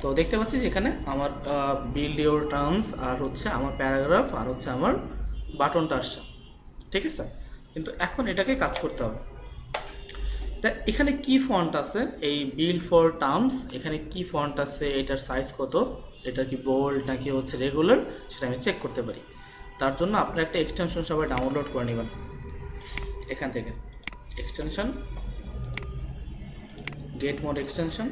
তো দেখতে পাচ্ছি যে এখানে আমার বিল্ড ইউর টার্মস আর হচ্ছে আমার প্যারাগ্রাফ আর হচ্ছে আমার বাটনটা আসছে, ঠিক আছে। কিন্তু এখন এটাকে কাজ করতে হবে। তা এখানে কি ফন্ট আছে, এই বিল্ড ফর টার্মস এখানে কি ফন্ট আছে, এটার সাইজ কত, এটা কি বোল্ড নাকি হচ্ছে রেগুলার, সেটা আমি চেক করতে পারি। তার জন্য আপনারা একটা এক্সটেনশন সবাই ডাউনলোড করে নেবেন এখান থেকে, এক্সটেনশন গেট মোড এক্সটেনশন।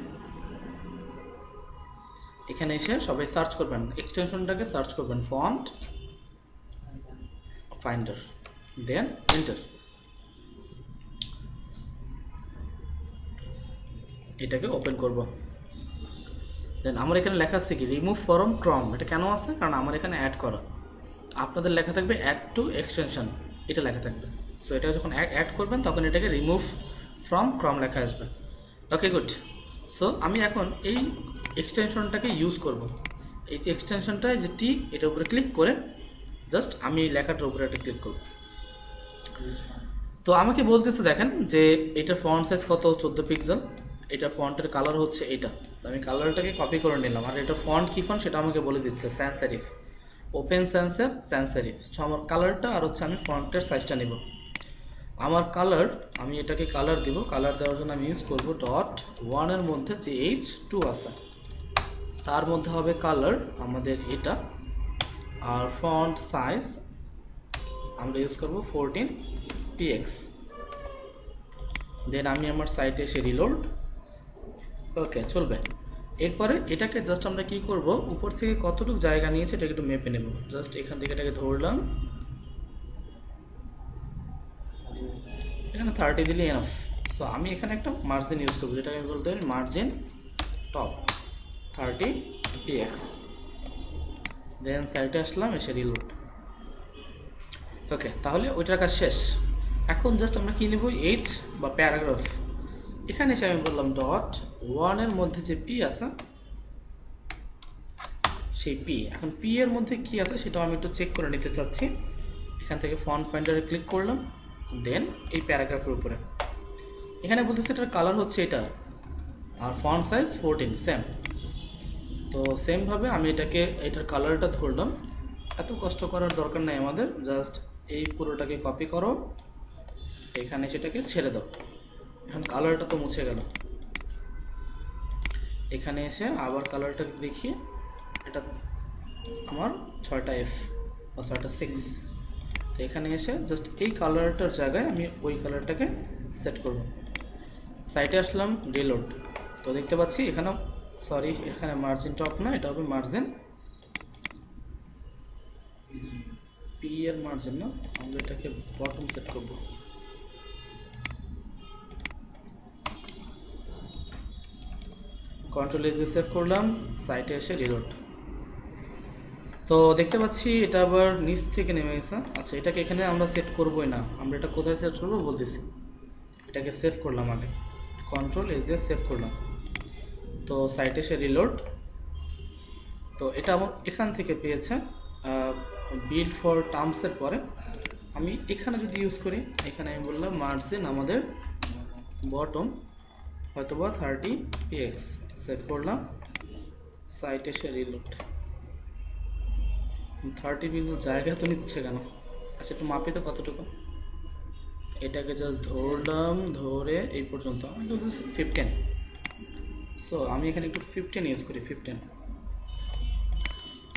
এখানে এসে সবাই সার্চ করবেন, এক্সটেনশনটাকে সার্চ করবেন ফন্ট ফাইন্ডার, দেন এন্টার। এটাকে ওপেন করব। দেন আমার এখানে লেখা আছে কি রিমুভ ফ্রম ক্রম। এটা কেন আছে, কারণ আমার এখানে অ্যাড করা। আপনাদের লেখা থাকবে অ্যাড টু এক্সটেনশন, এটা লেখা থাকবে। সো এটা যখন অ্যাড করবেন তখন এটাকে রিমুভ ফ্রম ক্রম লেখা আসবে। Okay good. সো আমি এখন এই এক্সটেনশনটাকে ইউজ করব। এই যে এক্সটেনশনটা যে টি, এটার উপরে ক্লিক করে জাস্ট আমি এই লেখাটার উপরে একটা ক্লিক করব। তো আমাকে বলতেছে দেখেন যে এটার ফন্ট সাইজ কত, 14 পিক্সেল। এটা ফন্টের কালার হচ্ছে এটা। আমি কালারটাকে কপি করে নিলাম, আর এটা ফন্ট কি ফন্ট সেটা আমাকে বলে দিচ্ছে, স্যান্স সেরিফ, ওপেন স্যান্স সেরিফ। সো আমার কালারটা আর হচ্ছে আমি ফন্টের সাইজটা নিব। আমার কালার, আমি এটাকে কালার দিব, কালার দেওয়ার জন্য আমি ইউজ করব .1 এর মধ্যে যে H2 আছে তার মধ্যে হবে কালার আমাদের এটা, আর ফন্ট সাইজ আমরা ইউজ করব 14px। দেন আমি আমার সাইটে এসে রিলোড। ওকে চলবে। এরপরে এটাকে জাস্ট আমরা কি করব, উপর থেকে কতটুকু জায়গা নিয়েছে এটাকে একটু মেপে নেব। জাস্ট এখান থেকে এটাকে ধরলাম, এখানে 30 দিলে এনাফ। সো আমি এখানে একটা মার্জিন ইউজ করব, যেটাকে আমি বলতে পারি মার্জিন টপ 30px। দেন সাইটে আসলাম, এসে রিলোড। ওকে, তাহলে ওইটার কাজ শেষ। এখন জাস্ট আমরা কি নেব, এইচ বা প্যারাগ্রাফ। এখানে এসে আমি বললাম .1 এর মধ্যে যে পি আছে সেই পি। এখন পি এর মধ্যে কি আছে সেটাও আমি একটু চেক করে নিতে চাচ্ছি। এখান থেকে ফন্ট ফাইন্ডারে ক্লিক করলাম, দেন এই প্যারাগ্রাফের উপরে এখানে বলতেছে এটার কালার হচ্ছে এটা, আর ফন্ট সাইজ 14 সেম। তো সেম ভাবে আমি এটার কালারটা ধরলাম। এত কষ্ট করার দরকার নাই আমাদের, জাস্ট এই পুরোটাকে কপি করো, এখানে সেটাকে ছেড়ে দাও। এখন কালারটা তো মুছে গেল। এখানে এসে আবার কালারটা দেখি, এটা আমার 6টা F বা 6টা 6। তো এখানে এসে জাস্ট এই কালারটার জায়গায় আমি ওই কালারটাকে সেট করব। সাইটে আসলাম, রিলোড। তো দেখতে পাচ্ছি এখানে, সরি এখানে মার্জিন টপ না, এটা হবে মার্জিন পি এর মার্জিন না, আমরা এটাকে বটম সেট করব। কন্ট্রোল এস দিয়ে সেভ করলাম, সাইটে এসে রিলোড। তো দেখতে পাচ্ছি এটা আবার নিচ থেকে নেমে গেছে। আচ্ছা, এটাকে এখানে আমরা সেট করবই না, আমরা এটা কোথায় সেট করবো বলতেছি। এটাকে সেভ করলাম আগে, কন্ট্রোল এস দিয়ে সেভ করলাম। তো সাইটে এসে রিলোড। তো এটা আমার এখান থেকে পেয়েছে বিল্ড ফর টার্মসের পরে। আমি এখানে যদি ইউজ করি, এখানে আমি বললাম মার্জিন আমাদের বটম হয়তোবা 30px, সেভ করলাম, সাইটে এসে রিলোড। 30 পিক্সেল জায়গা তো নিচ্ছে কেন? আচ্ছা একটু মাপি তো কতটুকু। এটাকে জাস্ট ধরলাম, ধরে এই পর্যন্ত আমি 15। সো আমি এখানে একটু 15 ইউজ করি, 15।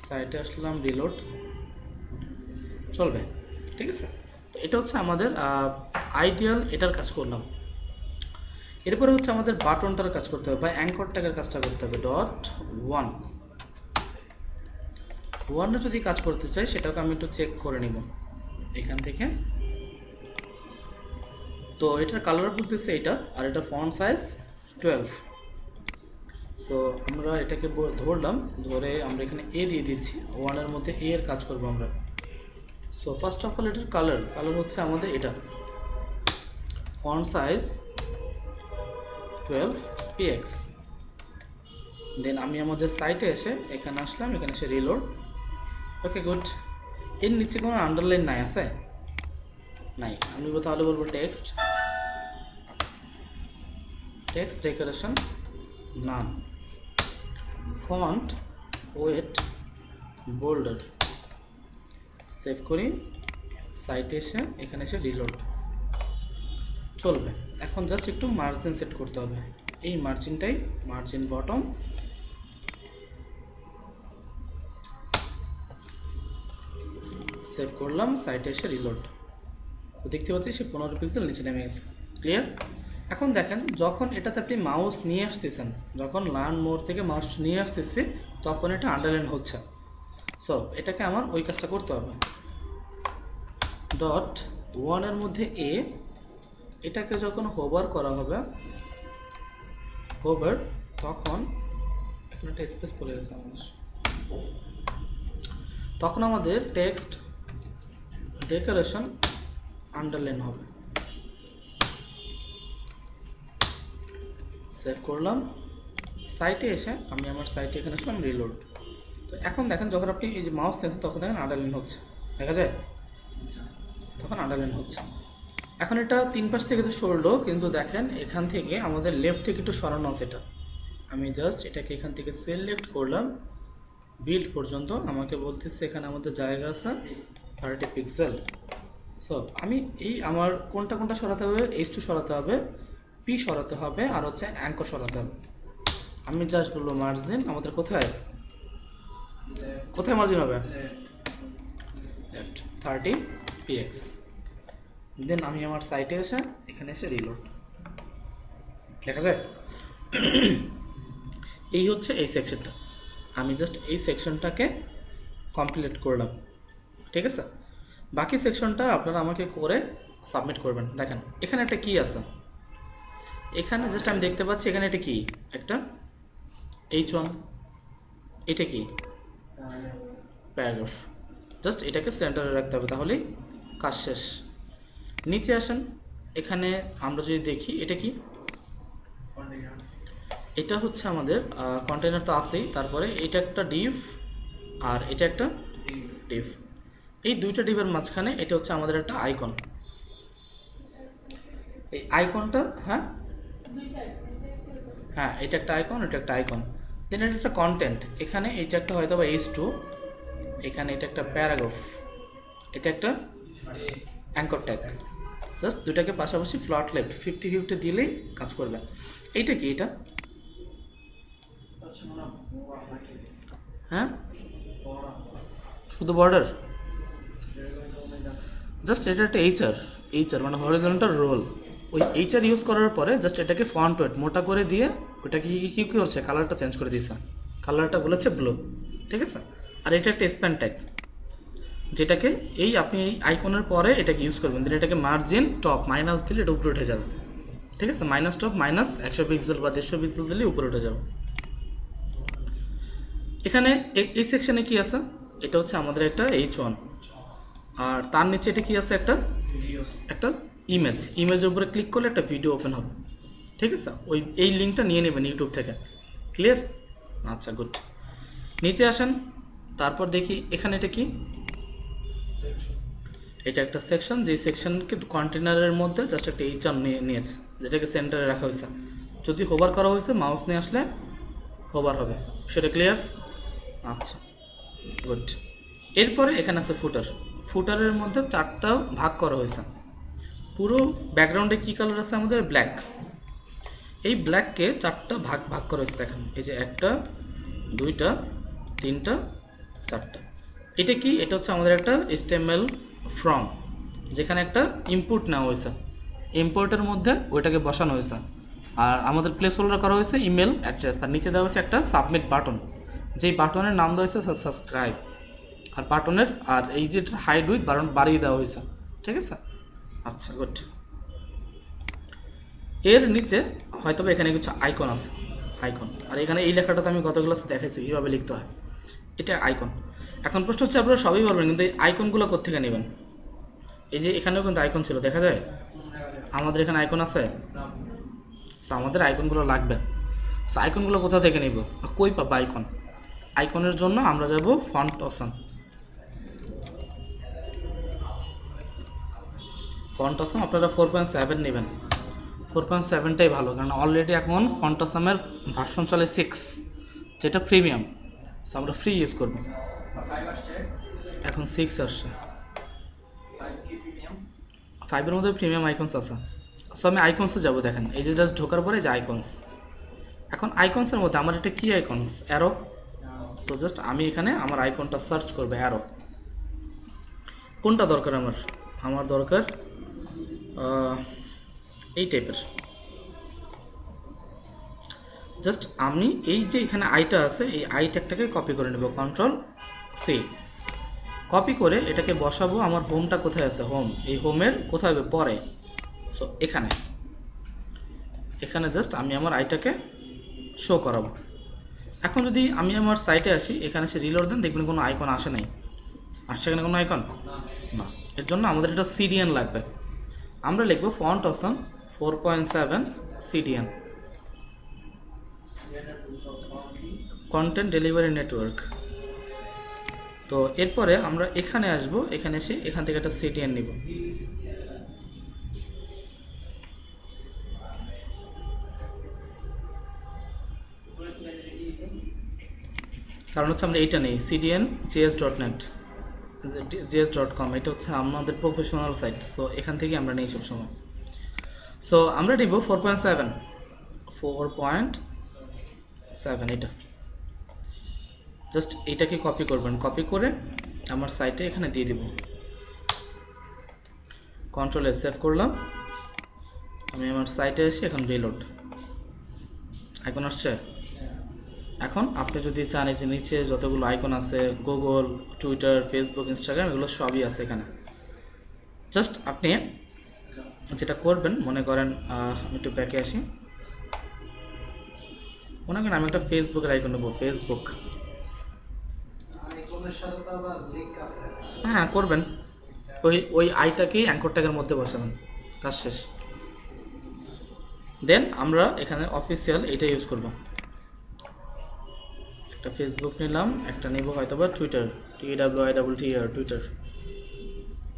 সাইটে আসলাম, রিলোড, চলবে, ঠিক আছে। তো এটা হচ্ছে আমাদের আইডিয়াল, এটার কাজ করলাম। এরপরে হচ্ছে আমাদের বাটনটার কাজ করতে হবে বা অ্যাঙ্কর ট্যাগের কাজটা করতে হবে। ডট ওয়ান ওয়ানে যদি কাজ করতে চাই সেটাকে আমি একটু চেক করে নিব এখান থেকে। তো এটার কালার বলতেছে এটা, আর এটা ফন্ট সাইজ 12। সো আমরা এটাকে ধরলাম, ধরে আমরা এখানে এ দিয়ে দিচ্ছি, ওয়ানের মধ্যে এ এর কাজ করবো আমরা। সো ফার্স্ট অফ অল এটার কালার হচ্ছে আমাদের এটা, ফন্ট সাইজ 12 px। দেন আমি আমাদের সাইটে এসে এখানে আসলাম, এখানে এসে রিলোড। Okay good. এর নিচে কোনো আন্ডারলাইন নাই আছে? নাই। আমি তাহলে বলবো টেক্সট ডেকোরেশন নাম, ফন্ট ওয়েট বোল্ডার। সেভ করি, সাইটে এসে এখানে এসে রিলোড, চলবে। এখন জাস্ট একটু মার্জিন সেট করতে হবে, এই মার্জিনটাই, মার্জিন বটম। সেভ করলাম, সাইটে এসে রিলোড, দেখতে পাচ্ছি সে 15 পিক্সেল নিচে নেমে গেছে। ক্লিয়ার? এখন দেখেন যখন এটাতে আপনি মাউস নিয়ে আসতেছেন, যখন লার্ন মোড থেকে মাউস নিয়ে আসতেছি তখন এটা আন্ডারলাইন হচ্ছে। সো এটাকে আমার ওই কাজটা করতে হবে। ডট ওয়ানের মধ্যে এ, এটাকে যখন হোভার করা হবে, হোভার, তখন এখন একটা স্পেস পড়ে গেছে আমাদের, তখন আমাদের টেক্সট ডেকোরেশন আন্ডারলাইন হবে। সেভ করলাম, সাইটে এসে আমি আমার সাইটে এখানে আসলাম, রিলোড। তো এখন দেখেন যখন আপনি এই যে মাউস নিয়েছেন তখন দেখেন আন্ডারলাইন হচ্ছে, দেখা যায় তখন আন্ডারলাইন হচ্ছে। এখন এটা তিন পাশ থেকে তো সরলো, কিন্তু দেখেন এখান থেকে আমাদের লেফট থেকে একটু সরানো আছে এটা। আমি জাস্ট এটাকে এখান থেকে সিলেক্ট করলাম, বিল্ড পর্যন্ত আমাকে বলতেছে এখানে আমাদের জায়গা আছে 30 পিক্সেল। সো আমি এই আমার কোনটা কোনটা সরাতে হবে, H2 সরাতে হবে, P সরাতে হবে, আর হচ্ছে অ্যাঙ্কর সরাতে হবে। আমি জাস্ট বলবো মার্জিন আমাদের কোথায় কোথায় মার্জিন হবে, লেফট 30 px। দেন আমি আমার সাইটে এসে এখানে এসে রিলোড, দেখা যায়। এই হচ্ছে এই সেকশনটা, আমি জাস্ট এই সেকশনটাকে কমপ্লিট করলাম, ঠিক আছে। বাকি সেকশনটা আপনারা আমাকে করে সাবমিট করবেন। দেখেন এখানে একটা কি আছে, এখানে জাস্ট আমি দেখতে পাচ্ছি এখানে একটা কি, একটা H1, এটা কি প্যারাগ্রাফ। জাস্ট এটাকে সেন্টারে রাখতে হবে, তাহলেই কাজ শেষ। নিচে আসেন, এখানে আমরা যদি দেখি এটা কি, এটা হচ্ছে আমাদের কন্টেইনার তো আছেই, তারপরে এটা একটা ডিভ আর এটা একটা ডিভ। এই দুইটা ডিভের মাঝখানে এটা হচ্ছে আমাদের একটা আইকন। এই আইকনটা, হ্যাঁ হ্যাঁ, এটা একটা আইকন, এটা একটা আইকন। দেন এটা একটা কন্টেন্ট, এখানে এটা একটা হয়তো বা H2, এখানে এটা একটা প্যারাগ্রাফ, এটা একটা অ্যাঙ্কর ট্যাগ। জাস্ট দুটাকে পাশাপাশি ফ্লট লেফট 50-50 দিলেই কাজ করবে। এইটা কি, এটা হ্যাঁ শুধু বর্ডার, জাস্ট এটা একটা এইচআর মানে হরিজন্টাল রোল। ওই এইচআর ইউজ করার পরে জাস্ট এটাকে ফন্ট ওয়েট মোটা করে দিয়ে ওটাকে কি করছে, কালারটা চেঞ্জ করে দিয়েছে, কালারটা বলেছে ব্লু, ঠিক আছে। আর এটা একটা স্প্যান ট্যাগ, যেটাকে আপনি এই আইকনের পরে এটাকে ইউজ করবেন, দিন এটাকে মার্জিন টপ মাইনাস দিলে এটা উপরে উঠে যাবে, ঠিক আছে। মাইনাস টপ মাইনাস 100 পিক্সেল বা 150 পিক্সেল দিলে উপরে উঠে যাবে। এখানে এই সেকশনে কি আছে, এটা হচ্ছে আমাদের একটা H1, আর তার নিচে এটা কি আছে, একটা ইমেজের উপরে ক্লিক করলে একটা ভিডিও ওপেন হবে, ঠিক আছে। এই লিঙ্কটা নিয়ে নেবেন ইউটিউব থেকে। ক্লিয়ার? আচ্ছা গুড। নিচে আসেন, তারপর দেখি এখানে এটা কি, এটা একটা সেকশন, যে সেকশনকে কন্টেনারের মধ্যে জাস্ট একটা এইচআর নিয়েছে, যেটাকে সেন্টারে রাখা হয়েছে। যদি হোভার করা হয়েছে মাউস নিয়ে আসলে হোভার হবে, সেটা ক্লিয়ার? আচ্ছা গুড। এরপরে এখানে আছে ফুটার। ফুটারের মধ্যে 4টা ভাগ করা হয়েছে। পুরো ব্যাকগ্রাউন্ডে কি কালার আছে আমাদের? ব্ল্যাক। এই ব্ল্যাককে 4টা ভাগ ভাগ করা হয়েছে। দেখেন এই যে 1টা 2টা 3টা 4টা। এটা কি? এটা হচ্ছে আমাদের একটা HTML ফর্ম, যেখানে একটা ইনপুট নেওয়া হয়েছে। ইম্পোর্টের মধ্যে ওইটাকে বসানো হয়েছে। আর আমাদের প্লেস হোল্ডার করা হয়েছে ইমেল অ্যাড্রেস, আর নিচে দেওয়া হয়েছে একটা সাবমিট বাটন, যেই বাটনের নাম দেওয়া হয়েছে সাবস্ক্রাইব। আর বাটনের আর এই যে হাইড উইথ বাটন বাড়িয়ে দেওয়া হয়েছে। ঠিক আছে? আচ্ছা, গুড। এর নিচে হয়তো এখানে কিছু আইকন আছে, আইকন। আর এখানে এই লেখাটা তো আমি গত ক্লাসে দেখাইছি কীভাবে লিখতে হয়। এটা আইকন। এখন প্রশ্ন হচ্ছে আপনারা সবই পারবেন, কিন্তু এই আইকনগুলো কোত্থেকে নেবেন? এই যে এখানেও কিন্তু আইকন ছিল, দেখা যায় আমাদের এখানে আইকন আছে। আমাদের আইকনগুলো লাগবে। আইকনগুলো কোথা থেকে নিব? কই পাবো আইকন? আইকনের জন্য আমরা যাব ফন্ট অপশন। ফন্ট অপশন আপনারা 4.7 নেবেন। 4.7টাই ভালো, কারণ অলরেডি এখন ফন্ট অপশনের ভার্সন চলে 6, যেটা প্রিমিয়াম। আমরা ফ্রি ইউজ করব। এখন 6 আসছে। 5 এর মধ্যে প্রিমিয়াম আইকনস আছে। আমি আইকনসে যাব। দেখেন এই যে জাস্ট ঢোকার পরে যে আইকনস। এখন আইকনসের মধ্যে আমার এটা কি আইকনস? অ্যারো। তো জাস্ট আমি এখানে আমার আইকনটা সার্চ করব, অ্যারো। কোনটা দরকার আমার? আমার দরকার এই টাইপের। জাস্ট আমি এই যে এখানে আইটা আছে, এই আই ট্যাগটাকে কপি করে নেব, Ctrl+C। কপি করে এটাকে বসাবো। আমার হোমটা কোথায় আছে? হোম। এই হোমের কোথায় হবে? পরে। সো এখানে জাস্ট আমি আমার আইটাকে শো করাবো। এখন যদি আমি আমার সাইটে আসি, এখানে সে রিলোড দেন, দেখবেন কোনো আইকন আসে নাই। আসছে এখানে কোনো আইকন না। এর জন্য আমাদের এটা CDN লাগবে। আমরা লিখবো font option 4.7 CDN, content delivery network. তো এরপরে আমরা এখানে আসবো, এখানে এসে এখান থেকে একটা CDN নিব। কারণ হচ্ছে আমরা এইটা নেই, CDN JS.net JS.com, এটা হচ্ছে আমাদের প্রফেশনাল সাইট। সো এখান থেকে আমরা নেই সবসময়। সো আমরা নিব 4.7 এটা। জাস্ট এটাকে কপি করবেন, কপি করে আমার সাইটে এখানে দিয়ে দিব। Ctrl+S সেভ করলাম। আমি আমার সাইটে এসে এখন রিলোড। আইকন আসছে। এখন আপনি যদি চান, এই যে নিচে যতগুলো আইকন আছে, গুগল, টুইটার, ফেসবুক, ইনস্টাগ্রাম, এগুলো সবই আছে এখানে। জাস্ট আপনি যেটা করবেন, মনে করেন আমি একটু ব্যাকে আসি, মনে করেন আমি একটা ফেসবুকের আইকন নেবো, ফেসবুক। হ্যাঁ করবেন, ওই আইটাকেই অ্যাঙ্কর ট্যাগের মধ্যে বসাবেন, কাজ শেষ। দেন আমরা এখানে অফিসিয়াল এটা ইউজ করব। একটা ফেসবুক নিলাম, একটা নেব হয়তোবা টুইটার, TWITTER, টুইটার।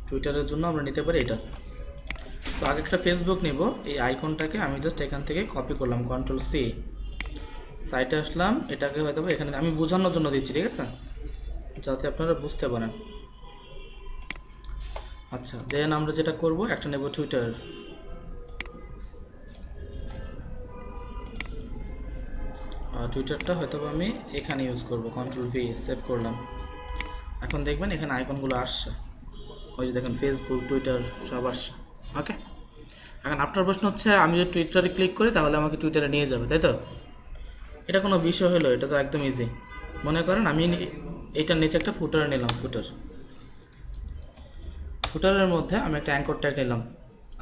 টুইটারের জন্য আমরা নিতে পারি এটা। তো আগে একটা ফেসবুক নিব। এই আইকনটাকে আমি জাস্ট এখান থেকে কপি করলাম, Ctrl+C। সাইটে আসলাম, এটাকে হয়তোবা এখানে আমি বোঝানোর জন্য দিচ্ছি, ঠিক আছে, যাতে আপনারা বুঝতে পারেন। আচ্ছা, দেন আমরা যেটা করব, একটা নেব টুইটার। টুইটারটা হয়তোবা আমি এখানে ইউজ করব, Ctrl+V সেভ করলাম। এখন দেখবেন এখানে আইকনগুলো আসছে, ওই যে দেখেন ফেসবুক, টুইটার সব আসছে। ওকে, এখন আপনার প্রশ্ন হচ্ছে আমি যদি টুইটারে ক্লিক করি তাহলে আমাকে টুইটারে নিয়ে যাবে, তাই তো? এটা কোনো বিষয় হলো? এটা তো একদম ইজি। মনে করেন আমি এটার নিচে একটা ফুটার নিলাম, ফুটারের মধ্যে আমি একটা অ্যাঙ্কর ট্যাগ নিলাম।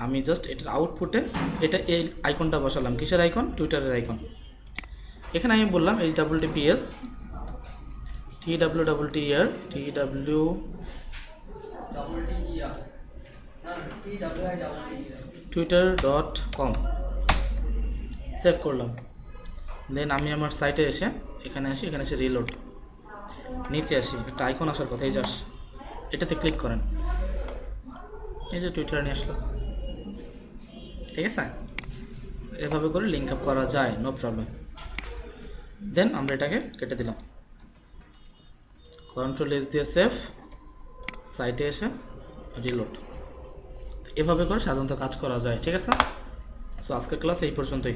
আমি জাস্ট এটার আউটপুটে এটা এই আইকনটা বসালাম। কিসের আইকন? টুইটারের আইকন। এখানে আমি বললাম HTTPS twitter.com সেভ করলাম। দেন আমি আমার সাইটে এসে এখানে এসে রিলোড, নিচে আসি, একটা আইকন আসার কথা, এই যে আসছে, এটাতে ক্লিক করেন, এই যে টুইটার নিয়ে আসলো। ঠিক আছে, এভাবে করে লিঙ্ক আপ করা যায়, নো প্রবলেম। দেন আমরা এটাকে কেটে দিলাম, Ctrl+S দিয়ে সেভ। সাইটে এসে রিলোড, এভাবে করে সাধারণত কাজ করা যায়। ঠিক আছে, সো আজকের ক্লাস এই পর্যন্তই।